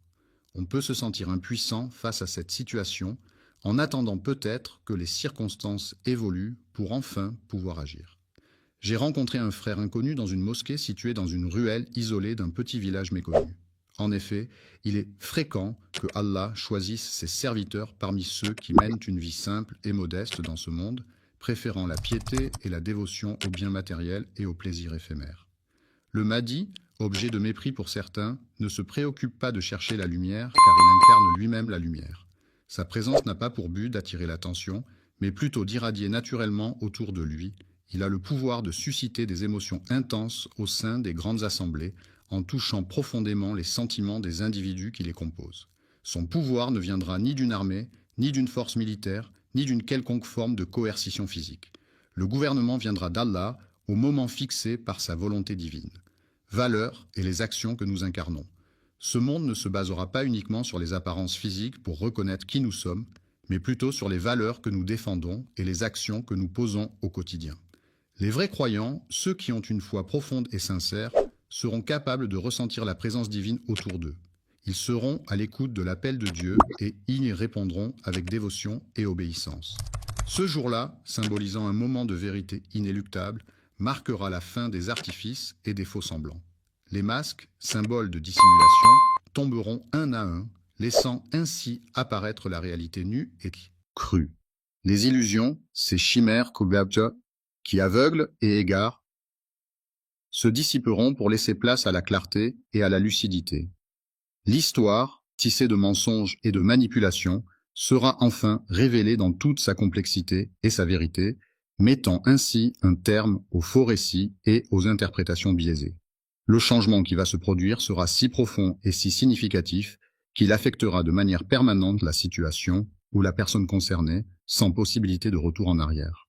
On peut se sentir impuissant face à cette situation, en attendant peut-être que les circonstances évoluent pour enfin pouvoir agir. J'ai rencontré un frère inconnu dans une mosquée située dans une ruelle isolée d'un petit village méconnu. En effet, il est fréquent que Allah choisisse ses serviteurs parmi ceux qui mènent une vie simple et modeste dans ce monde, préférant la piété et la dévotion aux biens matériels et aux plaisirs éphémères. Le Mahdi, objet de mépris pour certains, ne se préoccupe pas de chercher la lumière car il incarne lui-même la lumière. Sa présence n'a pas pour but d'attirer l'attention, mais plutôt d'irradier naturellement autour de lui. Il a le pouvoir de susciter des émotions intenses au sein des grandes assemblées, en touchant profondément les sentiments des individus qui les composent. Son pouvoir ne viendra ni d'une armée, ni d'une force militaire, ni d'une quelconque forme de coercition physique. Le gouvernement viendra d'Allah au moment fixé par sa volonté divine. Valeurs et les actions que nous incarnons. Ce monde ne se basera pas uniquement sur les apparences physiques pour reconnaître qui nous sommes, mais plutôt sur les valeurs que nous défendons et les actions que nous posons au quotidien. Les vrais croyants, ceux qui ont une foi profonde et sincère, seront capables de ressentir la présence divine autour d'eux. Ils seront à l'écoute de l'appel de Dieu et y répondront avec dévotion et obéissance. Ce jour-là, symbolisant un moment de vérité inéluctable, marquera la fin des artifices et des faux-semblants. Les masques, symboles de dissimulation, tomberont un à un, laissant ainsi apparaître la réalité nue et crue. Les illusions, ces chimères qui aveuglent et égarent, se dissiperont pour laisser place à la clarté et à la lucidité. L'histoire, tissée de mensonges et de manipulations, sera enfin révélée dans toute sa complexité et sa vérité, mettant ainsi un terme aux faux récits et aux interprétations biaisées. Le changement qui va se produire sera si profond et si significatif qu'il affectera de manière permanente la situation ou la personne concernée, sans possibilité de retour en arrière.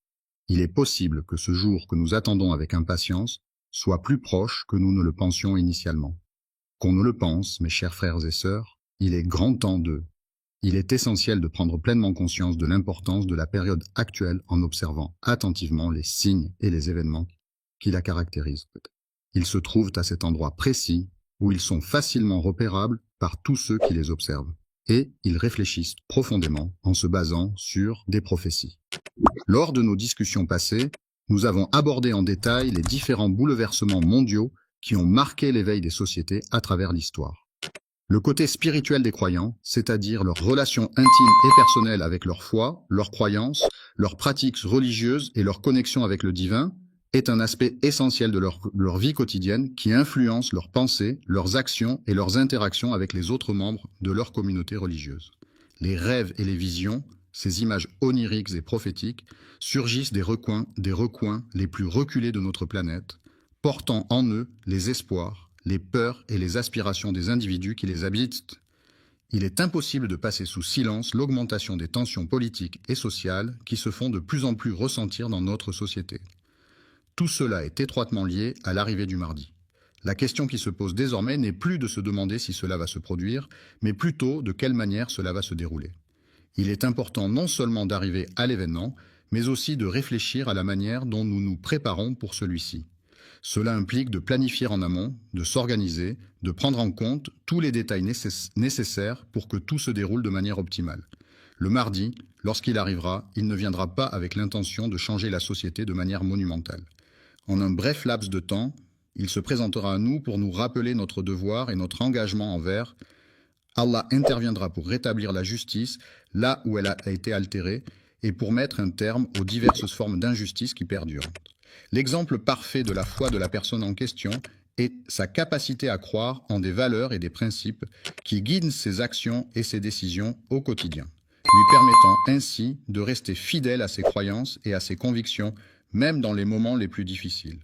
Il est possible que ce jour que nous attendons avec impatience soit plus proche que nous ne le pensions initialement. Qu'on ne le pense, mes chers frères et sœurs, il est grand temps Il est essentiel de prendre pleinement conscience de l'importance de la période actuelle en observant attentivement les signes et les événements qui la caractérisent. Ils se trouvent à cet endroit précis où ils sont facilement repérables par tous ceux qui les observent, et ils réfléchissent profondément en se basant sur des prophéties. Lors de nos discussions passées, nous avons abordé en détail les différents bouleversements mondiaux qui ont marqué l'éveil des sociétés à travers l'histoire. Le côté spirituel des croyants, c'est-à-dire leurs relations intimes et personnelles avec leur foi, leurs croyances, leurs pratiques religieuses et leur connexion avec le divin, est un aspect essentiel de leur vie quotidienne qui influence leurs pensées, leurs actions et leurs interactions avec les autres membres de leur communauté religieuse. Les rêves et les visions, ces images oniriques et prophétiques, surgissent des recoins les plus reculés de notre planète, portant en eux les espoirs, les peurs et les aspirations des individus qui les habitent. Il est impossible de passer sous silence l'augmentation des tensions politiques et sociales qui se font de plus en plus ressentir dans notre société. Tout cela est étroitement lié à l'arrivée du mardi. La question qui se pose désormais n'est plus de se demander si cela va se produire, mais plutôt de quelle manière cela va se dérouler. Il est important non seulement d'arriver à l'événement, mais aussi de réfléchir à la manière dont nous nous préparons pour celui-ci. Cela implique de planifier en amont, de s'organiser, de prendre en compte tous les détails nécessaires pour que tout se déroule de manière optimale. Le mardi, lorsqu'il arrivera, il ne viendra pas avec l'intention de changer la société de manière monumentale. En un bref laps de temps, il se présentera à nous pour nous rappeler notre devoir et notre engagement envers. Allah interviendra pour rétablir la justice là où elle a été altérée et pour mettre un terme aux diverses formes d'injustice qui perdurent. L'exemple parfait de la foi de la personne en question est sa capacité à croire en des valeurs et des principes qui guident ses actions et ses décisions au quotidien. lui permettant ainsi de rester fidèle à ses croyances et à ses convictions, même dans les moments les plus difficiles.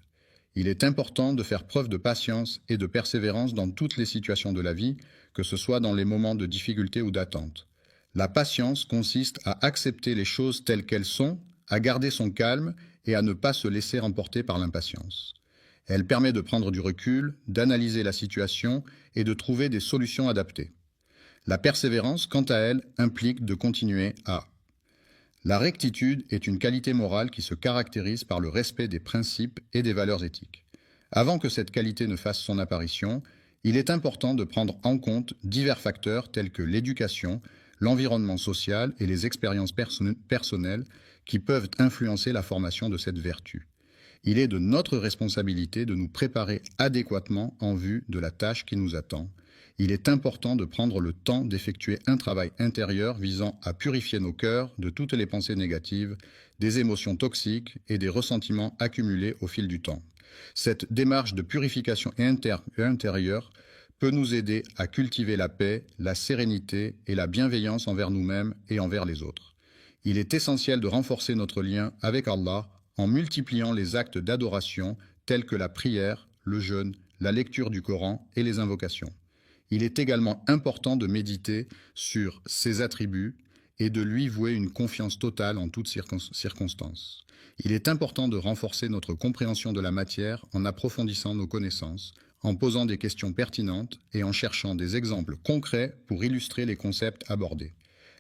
Il est important de faire preuve de patience et de persévérance dans toutes les situations de la vie, que ce soit dans les moments de difficulté ou d'attente. La patience consiste à accepter les choses telles qu'elles sont, à garder son calme et à ne pas se laisser emporter par l'impatience. Elle permet de prendre du recul, d'analyser la situation et de trouver des solutions adaptées. La persévérance, quant à elle, implique de continuer à. La rectitude est une qualité morale qui se caractérise par le respect des principes et des valeurs éthiques. Avant que cette qualité ne fasse son apparition, il est important de prendre en compte divers facteurs tels que l'éducation, l'environnement social et les expériences personnelles qui peuvent influencer la formation de cette vertu. Il est de notre responsabilité de nous préparer adéquatement en vue de la tâche qui nous attend. Il est important de prendre le temps d'effectuer un travail intérieur visant à purifier nos cœurs de toutes les pensées négatives, des émotions toxiques et des ressentiments accumulés au fil du temps. Cette démarche de purification intérieure peut nous aider à cultiver la paix, la sérénité et la bienveillance envers nous-mêmes et envers les autres. Il est essentiel de renforcer notre lien avec Allah en multipliant les actes d'adoration tels que la prière, le jeûne, la lecture du Coran et les invocations. Il est également important de méditer sur ses attributs et de lui vouer une confiance totale en toutes circonstances. Il est important de renforcer notre compréhension de la matière en approfondissant nos connaissances, en posant des questions pertinentes et en cherchant des exemples concrets pour illustrer les concepts abordés.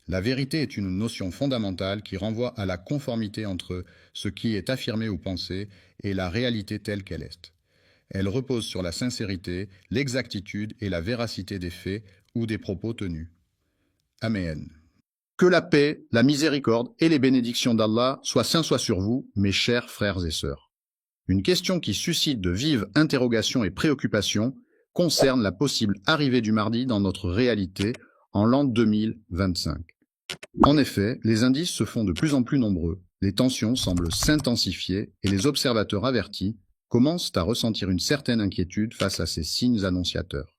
La vérité est une notion fondamentale qui renvoie à la conformité entre ce qui est affirmé ou pensé et la réalité telle qu'elle est. Elle repose sur la sincérité, l'exactitude et la véracité des faits ou des propos tenus. Amen. Que la paix, la miséricorde et les bénédictions d'Allah soient sur vous, mes chers frères et sœurs. Une question qui suscite de vives interrogations et préoccupations concerne la possible arrivée du Mahdi dans notre réalité en l'an 2025. En effet, les indices se font de plus en plus nombreux, les tensions semblent s'intensifier et les observateurs avertis commencent à ressentir une certaine inquiétude face à ces signes annonciateurs.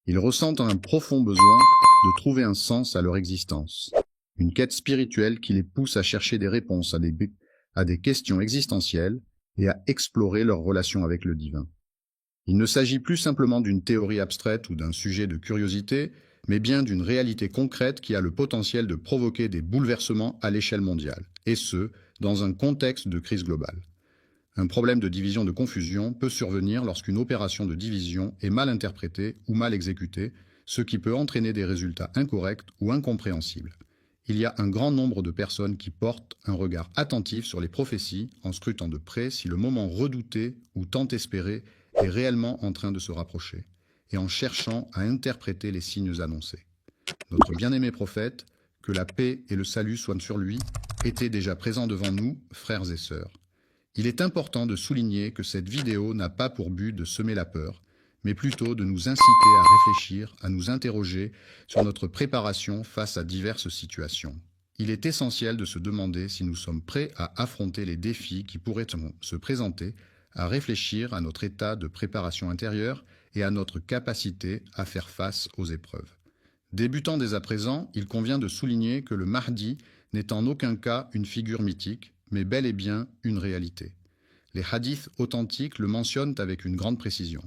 Ils ressentent un profond besoin de trouver un sens à leur existence, une quête spirituelle qui les pousse à chercher des réponses à des questions existentielles et à explorer leur relation avec le divin. Il ne s'agit plus simplement d'une théorie abstraite ou d'un sujet de curiosité, mais bien d'une réalité concrète qui a le potentiel de provoquer des bouleversements à l'échelle mondiale, et ce, dans un contexte de crise globale. Un problème de division de confusion peut survenir lorsqu'une opération de division est mal interprétée ou mal exécutée, ce qui peut entraîner des résultats incorrects ou incompréhensibles. Il y a un grand nombre de personnes qui portent un regard attentif sur les prophéties en scrutant de près si le moment redouté ou tant espéré est réellement en train de se rapprocher, et en cherchant à interpréter les signes annoncés. Notre bien-aimé prophète, que la paix et le salut soient sur lui, était déjà présent devant nous, frères et sœurs. Il est important de souligner que cette vidéo n'a pas pour but de semer la peur, mais plutôt de nous inciter à réfléchir, à nous interroger sur notre préparation face à diverses situations. Il est essentiel de se demander si nous sommes prêts à affronter les défis qui pourraient se présenter, à réfléchir à notre état de préparation intérieure et à notre capacité à faire face aux épreuves. Débutant dès à présent, il convient de souligner que le Mahdi n'est en aucun cas une figure mythique, mais bel et bien une réalité. Les hadiths authentiques le mentionnent avec une grande précision.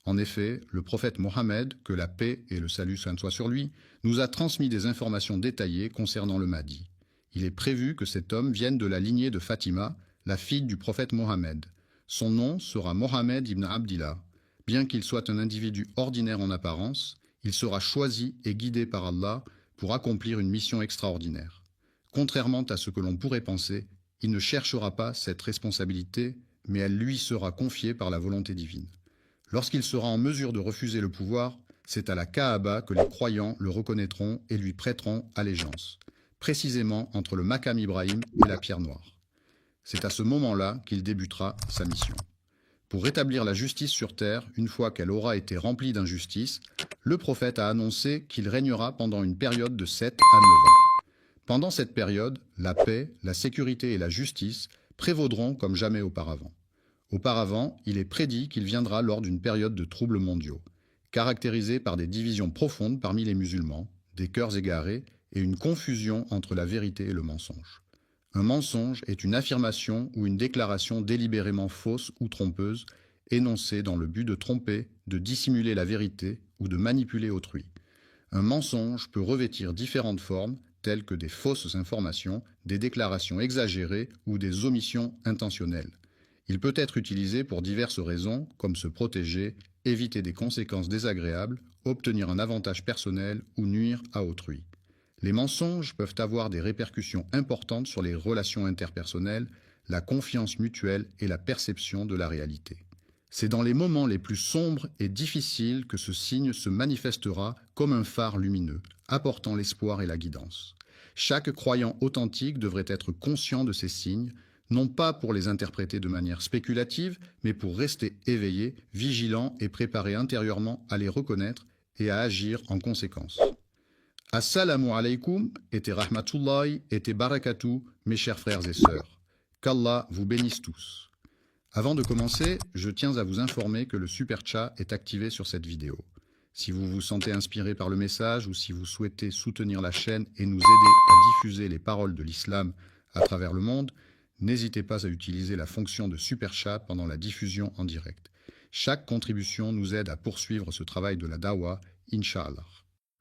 En effet, le prophète Mohammed, que la paix et le salut soient sur lui, nous a transmis des informations détaillées concernant le Mahdi. Il est prévu que cet homme vienne de la lignée de Fatima, la fille du prophète Mohammed. Son nom sera Mohammed ibn Abdillah. Bien qu'il soit un individu ordinaire en apparence, il sera choisi et guidé par Allah pour accomplir une mission extraordinaire. Contrairement à ce que l'on pourrait penser, il ne cherchera pas cette responsabilité, mais elle lui sera confiée par la volonté divine. Lorsqu'il sera en mesure de refuser le pouvoir, c'est à la Kaaba que les croyants le reconnaîtront et lui prêteront allégeance, précisément entre le Maqam Ibrahim et la pierre noire. C'est à ce moment-là qu'il débutera sa mission. Pour rétablir la justice sur terre, une fois qu'elle aura été remplie d'injustice, le prophète a annoncé qu'il régnera pendant une période de 7 à 9 ans. Pendant cette période, la paix, la sécurité et la justice prévaudront comme jamais auparavant. Auparavant, il est prédit qu'il viendra lors d'une période de troubles mondiaux, caractérisée par des divisions profondes parmi les musulmans, des cœurs égarés et une confusion entre la vérité et le mensonge. Un mensonge est une affirmation ou une déclaration délibérément fausse ou trompeuse, énoncée dans le but de tromper, de dissimuler la vérité ou de manipuler autrui. Un mensonge peut revêtir différentes formes, telles que des fausses informations, des déclarations exagérées ou des omissions intentionnelles. Il peut être utilisé pour diverses raisons, comme se protéger, éviter des conséquences désagréables, obtenir un avantage personnel ou nuire à autrui. Les mensonges peuvent avoir des répercussions importantes sur les relations interpersonnelles, la confiance mutuelle et la perception de la réalité. C'est dans les moments les plus sombres et difficiles que ce signe se manifestera comme un phare lumineux, apportant l'espoir et la guidance. Chaque croyant authentique devrait être conscient de ces signes, non pas pour les interpréter de manière spéculative, mais pour rester éveillé, vigilant et préparé intérieurement à les reconnaître et à agir en conséquence. Assalamu alaikum et rahmatullahi et barakatuh, mes chers frères et sœurs. Qu'Allah vous bénisse tous. Avant de commencer, je tiens à vous informer que le Super Chat est activé sur cette vidéo. Si vous vous sentez inspiré par le message ou si vous souhaitez soutenir la chaîne et nous aider à diffuser les paroles de l'islam à travers le monde, n'hésitez pas à utiliser la fonction de Super Chat pendant la diffusion en direct. Chaque contribution nous aide à poursuivre ce travail de la Dawa, Inch'Allah.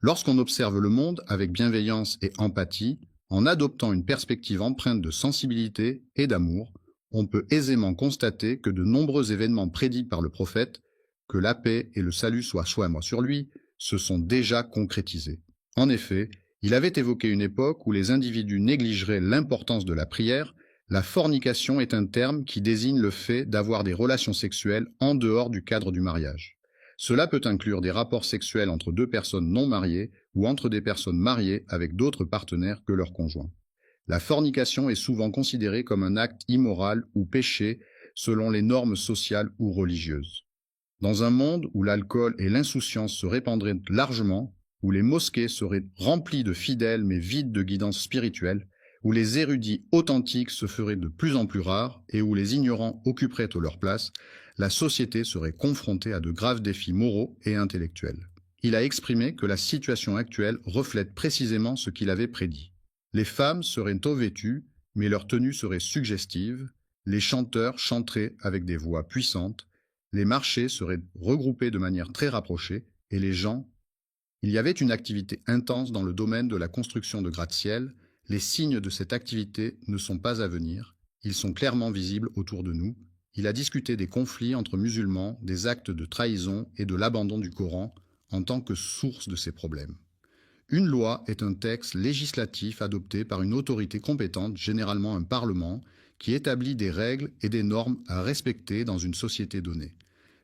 Lorsqu'on observe le monde avec bienveillance et empathie, en adoptant une perspective empreinte de sensibilité et d'amour, on peut aisément constater que de nombreux événements prédits par le prophète, que la paix et le salut soient sur lui, se sont déjà concrétisés. En effet, il avait évoqué une époque où les individus négligeraient l'importance de la prière. La fornication est un terme qui désigne le fait d'avoir des relations sexuelles en dehors du cadre du mariage. Cela peut inclure des rapports sexuels entre deux personnes non mariées ou entre des personnes mariées avec d'autres partenaires que leurs conjoints. La fornication est souvent considérée comme un acte immoral ou péché selon les normes sociales ou religieuses. Dans un monde où l'alcool et l'insouciance se répandraient largement, où les mosquées seraient remplies de fidèles mais vides de guidance spirituelle, où les érudits authentiques se feraient de plus en plus rares et où les ignorants occuperaient leur place, la société serait confrontée à de graves défis moraux et intellectuels. Il a exprimé que la situation actuelle reflète précisément ce qu'il avait prédit. Les femmes seraient tôt vêtues, mais leur tenue serait suggestive, les chanteurs chanteraient avec des voix puissantes, les marchés seraient regroupés de manière très rapprochée, et les gens... Il y avait une activité intense dans le domaine de la construction de gratte-ciel. Les signes de cette activité ne sont pas à venir, ils sont clairement visibles autour de nous. Il a discuté des conflits entre musulmans, des actes de trahison et de l'abandon du Coran en tant que source de ces problèmes. Une loi est un texte législatif adopté par une autorité compétente, généralement un parlement, qui établit des règles et des normes à respecter dans une société donnée.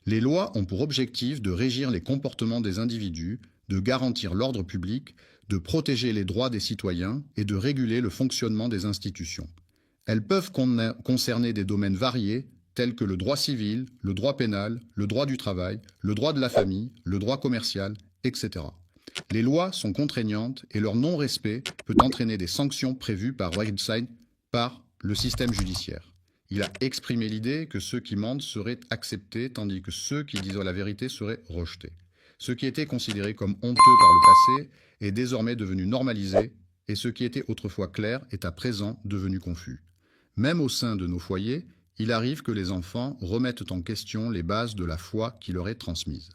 Les lois ont pour objectif de régir les comportements des individus, de garantir l'ordre public, de protéger les droits des citoyens et de réguler le fonctionnement des institutions. Elles peuvent concerner des domaines variés tels que le droit civil, le droit pénal, le droit du travail, le droit de la famille, le droit commercial, etc. Les lois sont contraignantes et leur non-respect peut entraîner des sanctions prévues par le système judiciaire. Il a exprimé l'idée que ceux qui mentent seraient acceptés tandis que ceux qui disent la vérité seraient rejetés. Ce qui était considéré comme honteux par le passé est désormais devenu normalisé et ce qui était autrefois clair est à présent devenu confus. Même au sein de nos foyers, il arrive que les enfants remettent en question les bases de la foi qui leur est transmise.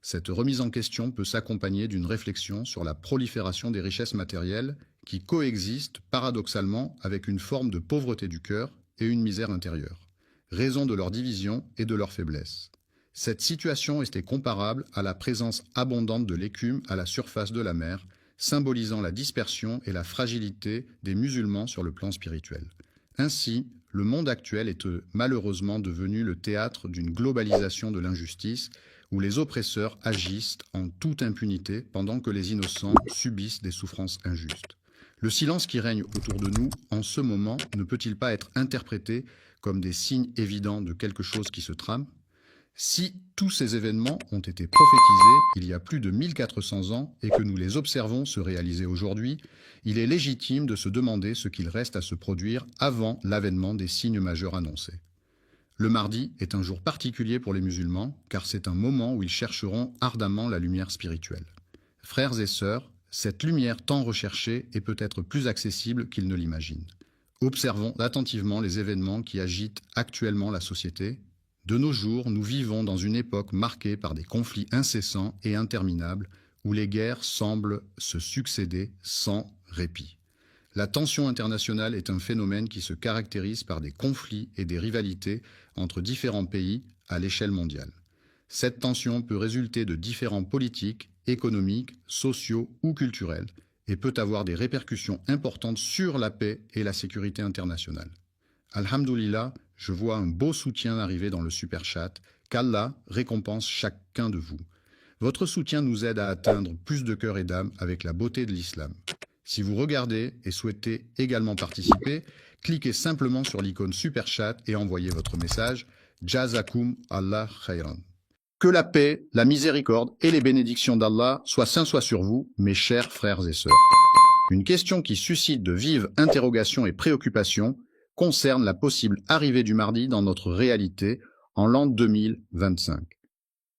Cette remise en question peut s'accompagner d'une réflexion sur la prolifération des richesses matérielles qui coexistent paradoxalement avec une forme de pauvreté du cœur et une misère intérieure, raison de leur division et de leur faiblesse. Cette situation était comparable à la présence abondante de l'écume à la surface de la mer, symbolisant la dispersion et la fragilité des musulmans sur le plan spirituel. Ainsi, le monde actuel est malheureusement devenu le théâtre d'une globalisation de l'injustice où les oppresseurs agissent en toute impunité pendant que les innocents subissent des souffrances injustes. Le silence qui règne autour de nous en ce moment ne peut-il pas être interprété comme des signes évidents de quelque chose qui se trame ? Si tous ces événements ont été prophétisés il y a plus de 1400 ans et que nous les observons se réaliser aujourd'hui, il est légitime de se demander ce qu'il reste à se produire avant l'avènement des signes majeurs annoncés. Le mardi est un jour particulier pour les musulmans car c'est un moment où ils chercheront ardemment la lumière spirituelle. Frères et sœurs, cette lumière tant recherchée est peut-être plus accessible qu'il ne l'imagine. Observons attentivement les événements qui agitent actuellement la société. De nos jours, nous vivons dans une époque marquée par des conflits incessants et interminables où les guerres semblent se succéder sans répit. La tension internationale est un phénomène qui se caractérise par des conflits et des rivalités entre différents pays à l'échelle mondiale. Cette tension peut résulter de différents politiques, économiques, sociaux ou culturels et peut avoir des répercussions importantes sur la paix et la sécurité internationale. Alhamdoulilah, je vois un beau soutien arriver dans le super chat. Qu'Allah récompense chacun de vous. Votre soutien nous aide à atteindre plus de cœur et d'âme avec la beauté de l'islam. Si vous regardez et souhaitez également participer, cliquez simplement sur l'icône super chat et envoyez votre message. Jazakum Allah khayran. Que la paix, la miséricorde et les bénédictions d'Allah soient sur vous, mes chers frères et sœurs. Une question qui suscite de vives interrogations et préoccupations concerne la possible arrivée du Mahdi dans notre réalité en l'an 2025.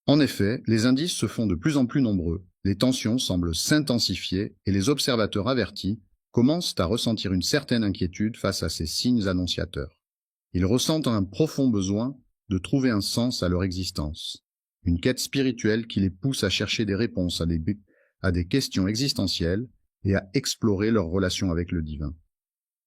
En effet, les indices se font de plus en plus nombreux, les tensions semblent s'intensifier et les observateurs avertis commencent à ressentir une certaine inquiétude face à ces signes annonciateurs. Ils ressentent un profond besoin de trouver un sens à leur existence. Une quête spirituelle qui les pousse à chercher des réponses à des questions existentielles et à explorer leur relation avec le divin.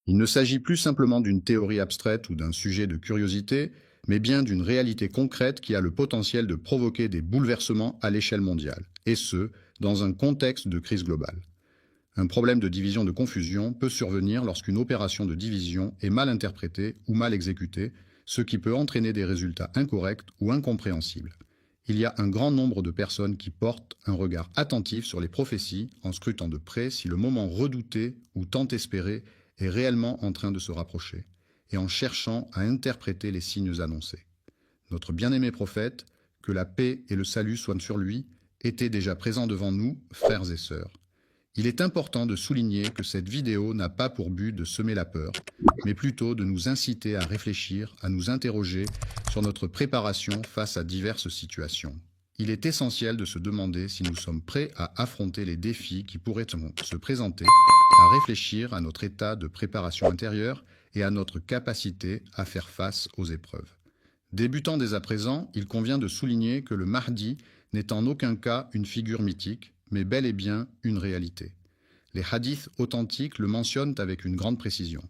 Il ne s'agit plus simplement d'une théorie abstraite ou d'un sujet de curiosité, mais bien d'une réalité concrète qui a le potentiel de provoquer des bouleversements à l'échelle mondiale, et ce, dans un contexte de crise globale. Un problème de division de confusion peut survenir lorsqu'une opération de division est mal interprétée ou mal exécutée, ce qui peut entraîner des résultats incorrects ou incompréhensibles. Il y a un grand nombre de personnes qui portent un regard attentif sur les prophéties en scrutant de près si le moment redouté ou tant espéré est réellement en train de se rapprocher, et en cherchant à interpréter les signes annoncés. Notre bien-aimé prophète, que la paix et le salut soient sur lui, était déjà présent devant nous, frères et sœurs. Il est important de souligner que cette vidéo n'a pas pour but de semer la peur, mais plutôt de nous inciter à réfléchir, à nous interroger sur notre préparation face à diverses situations. Il est essentiel de se demander si nous sommes prêts à affronter les défis qui pourraient se présenter, à réfléchir à notre état de préparation intérieure et à notre capacité à faire face aux épreuves. Débutant dès à présent, il convient de souligner que le Mahdi n'est en aucun cas une figure mythique, mais bel et bien une réalité. Les hadiths authentiques le mentionnent avec une grande précision.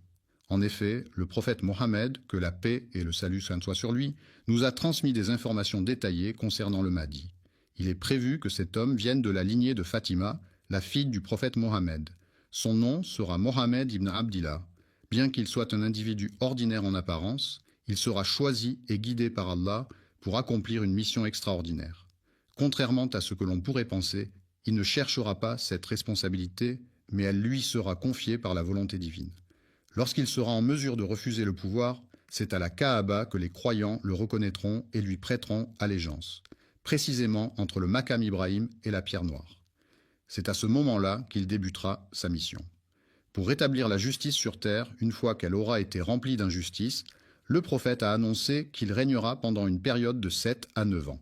En effet, le prophète Mohammed, que la paix et le salut soient sur lui, nous a transmis des informations détaillées concernant le Mahdi. Il est prévu que cet homme vienne de la lignée de Fatima, la fille du prophète Mohammed. Son nom sera Mohammed ibn Abdillah. Bien qu'il soit un individu ordinaire en apparence, il sera choisi et guidé par Allah pour accomplir une mission extraordinaire. Contrairement à ce que l'on pourrait penser, il ne cherchera pas cette responsabilité, mais elle lui sera confiée par la volonté divine. Lorsqu'il sera en mesure de refuser le pouvoir, c'est à la Kaaba que les croyants le reconnaîtront et lui prêteront allégeance, précisément entre le Maqam Ibrahim et la pierre noire. C'est à ce moment-là qu'il débutera sa mission. Pour rétablir la justice sur terre, une fois qu'elle aura été remplie d'injustice, le prophète a annoncé qu'il régnera pendant une période de 7 à 9 ans.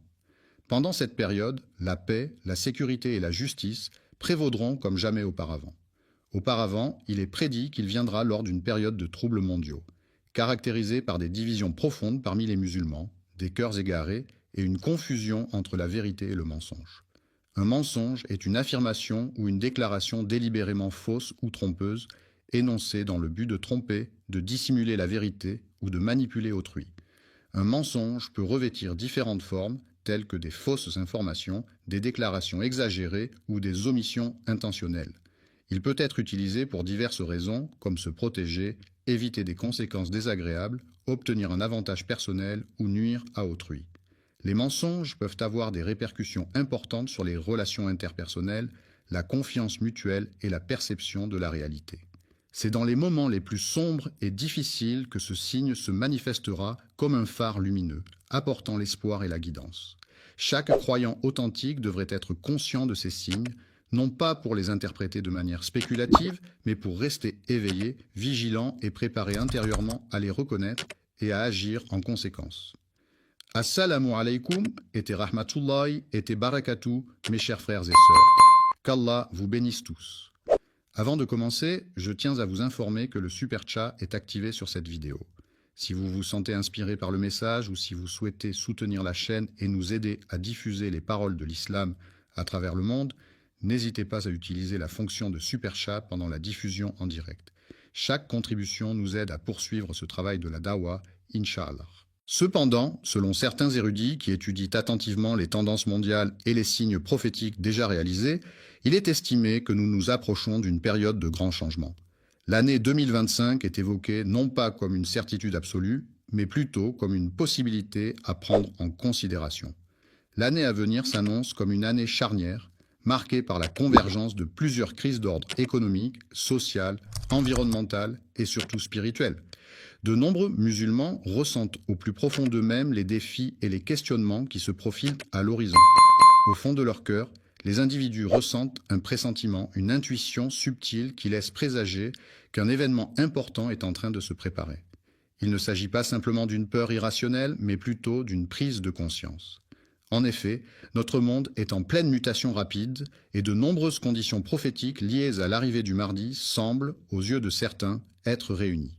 Pendant cette période, la paix, la sécurité et la justice prévaudront comme jamais auparavant. Auparavant, il est prédit qu'il viendra lors d'une période de troubles mondiaux, caractérisée par des divisions profondes parmi les musulmans, des cœurs égarés et une confusion entre la vérité et le mensonge. Un mensonge est une affirmation ou une déclaration délibérément fausse ou trompeuse, énoncée dans le but de tromper, de dissimuler la vérité ou de manipuler autrui. Un mensonge peut revêtir différentes formes, telles que des fausses informations, des déclarations exagérées ou des omissions intentionnelles. Il peut être utilisé pour diverses raisons, comme se protéger, éviter des conséquences désagréables, obtenir un avantage personnel ou nuire à autrui. Les mensonges peuvent avoir des répercussions importantes sur les relations interpersonnelles, la confiance mutuelle et la perception de la réalité. C'est dans les moments les plus sombres et difficiles que ce signe se manifestera comme un phare lumineux, apportant l'espoir et la guidance. Chaque croyant authentique devrait être conscient de ces signes, non pas pour les interpréter de manière spéculative, mais pour rester éveillé, vigilant et préparé intérieurement à les reconnaître et à agir en conséquence. Assalamu alaikum et rahmatullahi et barakatuh, mes chers frères et sœurs. Qu'Allah vous bénisse tous. Avant de commencer, je tiens à vous informer que le Super Chat est activé sur cette vidéo. Si vous vous sentez inspiré par le message ou si vous souhaitez soutenir la chaîne et nous aider à diffuser les paroles de l'islam à travers le monde, n'hésitez pas à utiliser la fonction de Super Chat pendant la diffusion en direct. Chaque contribution nous aide à poursuivre ce travail de la Dawa, Inch'Allah. Cependant, selon certains érudits qui étudient attentivement les tendances mondiales et les signes prophétiques déjà réalisés, il est estimé que nous nous approchons d'une période de grands changements. L'année 2025 est évoquée non pas comme une certitude absolue, mais plutôt comme une possibilité à prendre en considération. L'année à venir s'annonce comme une année charnière, marquée par la convergence de plusieurs crises d'ordre économique, social, environnemental et surtout spirituel. De nombreux musulmans ressentent au plus profond d'eux-mêmes les défis et les questionnements qui se profilent à l'horizon. Au fond de leur cœur, les individus ressentent un pressentiment, une intuition subtile qui laisse présager qu'un événement important est en train de se préparer. Il ne s'agit pas simplement d'une peur irrationnelle, mais plutôt d'une prise de conscience. En effet, notre monde est en pleine mutation rapide et de nombreuses conditions prophétiques liées à l'arrivée du Mahdi semblent, aux yeux de certains, être réunies.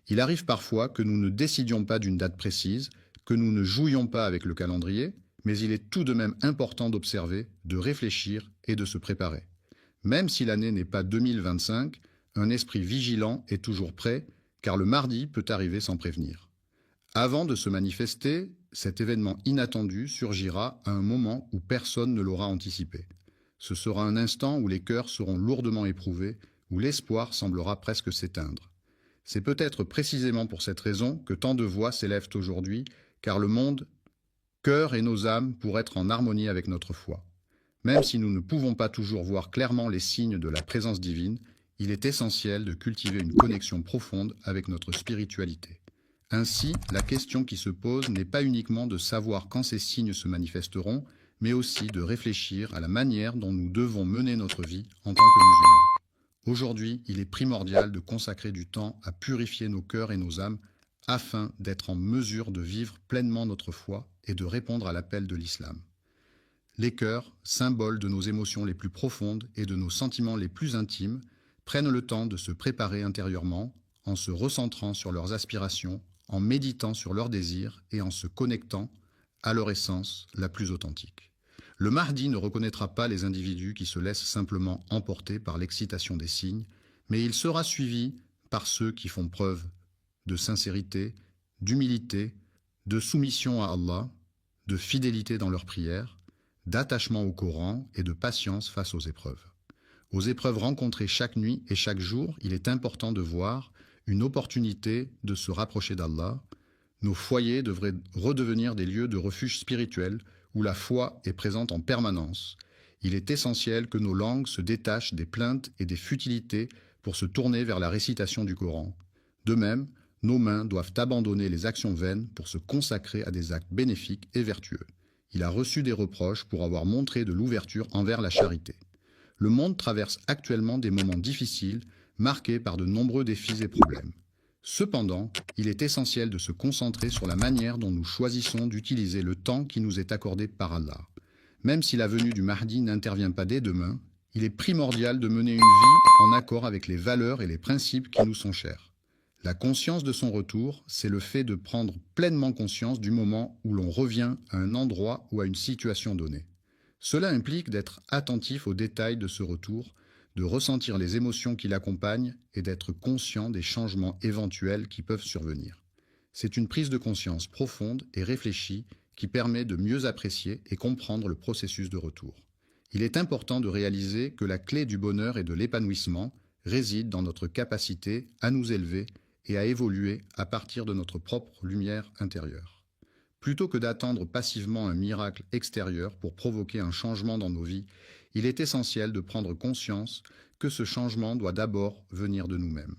Il arrive parfois que nous ne décidions pas d'une date précise, que nous ne jouions pas avec le calendrier, mais il est tout de même important d'observer, de réfléchir et de se préparer. Même si l'année n'est pas 2025, un esprit vigilant est toujours prêt, car le Mahdi peut arriver sans prévenir. Avant de se manifester, cet événement inattendu surgira à un moment où personne ne l'aura anticipé. Ce sera un instant où les cœurs seront lourdement éprouvés, où l'espoir semblera presque s'éteindre. C'est peut-être précisément pour cette raison que tant de voix s'élèvent aujourd'hui, car le monde, cœur et nos âmes pour être en harmonie avec notre foi. Même si nous ne pouvons pas toujours voir clairement les signes de la présence divine, il est essentiel de cultiver une connexion profonde avec notre spiritualité. Ainsi, la question qui se pose n'est pas uniquement de savoir quand ces signes se manifesteront, mais aussi de réfléchir à la manière dont nous devons mener notre vie en tant que musulmans. Aujourd'hui, il est primordial de consacrer du temps à purifier nos cœurs et nos âmes afin d'être en mesure de vivre pleinement notre foi et de répondre à l'appel de l'islam. Les cœurs, symboles de nos émotions les plus profondes et de nos sentiments les plus intimes, prennent le temps de se préparer intérieurement en se recentrant sur leurs aspirations, en méditant sur leurs désirs et en se connectant à leur essence la plus authentique. Le Mahdi ne reconnaîtra pas les individus qui se laissent simplement emporter par l'excitation des signes, mais il sera suivi par ceux qui font preuve de sincérité, d'humilité, de soumission à Allah, de fidélité dans leurs prières, d'attachement au Coran et de patience face aux épreuves. Aux épreuves rencontrées chaque nuit et chaque jour, il est important de voir une opportunité de se rapprocher d'Allah. Nos foyers devraient redevenir des lieux de refuge spirituel où la foi est présente en permanence. Il est essentiel que nos langues se détachent des plaintes et des futilités pour se tourner vers la récitation du Coran. De même, nos mains doivent abandonner les actions vaines pour se consacrer à des actes bénéfiques et vertueux. Il a reçu des reproches pour avoir montré de l'ouverture envers la charité. Le monde traverse actuellement des moments difficiles, marqués par de nombreux défis et problèmes. Cependant, il est essentiel de se concentrer sur la manière dont nous choisissons d'utiliser le temps qui nous est accordé par Allah. Même si la venue du Mahdi n'intervient pas dès demain, il est primordial de mener une vie en accord avec les valeurs et les principes qui nous sont chers. La conscience de son retour, c'est le fait de prendre pleinement conscience du moment où l'on revient à un endroit ou à une situation donnée. Cela implique d'être attentif aux détails de ce retour, de ressentir les émotions qui l'accompagnent et d'être conscient des changements éventuels qui peuvent survenir. C'est une prise de conscience profonde et réfléchie qui permet de mieux apprécier et comprendre le processus de retour. Il est important de réaliser que la clé du bonheur et de l'épanouissement réside dans notre capacité à nous élever et à évoluer à partir de notre propre lumière intérieure. Plutôt que d'attendre passivement un miracle extérieur pour provoquer un changement dans nos vies, il est essentiel de prendre conscience que ce changement doit d'abord venir de nous-mêmes.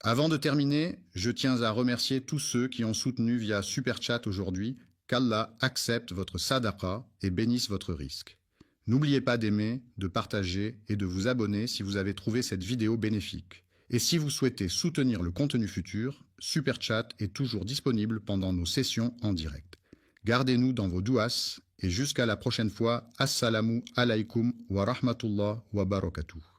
Avant de terminer, je tiens à remercier tous ceux qui ont soutenu via Super Chat aujourd'hui. Qu'Allah accepte votre sadaqa et bénisse votre risque. N'oubliez pas d'aimer, de partager et de vous abonner si vous avez trouvé cette vidéo bénéfique. Et si vous souhaitez soutenir le contenu futur, Super Chat est toujours disponible pendant nos sessions en direct. Gardez-nous dans vos douas et jusqu'à la prochaine fois. Assalamu alaikum wa rahmatullah wa barakatuh.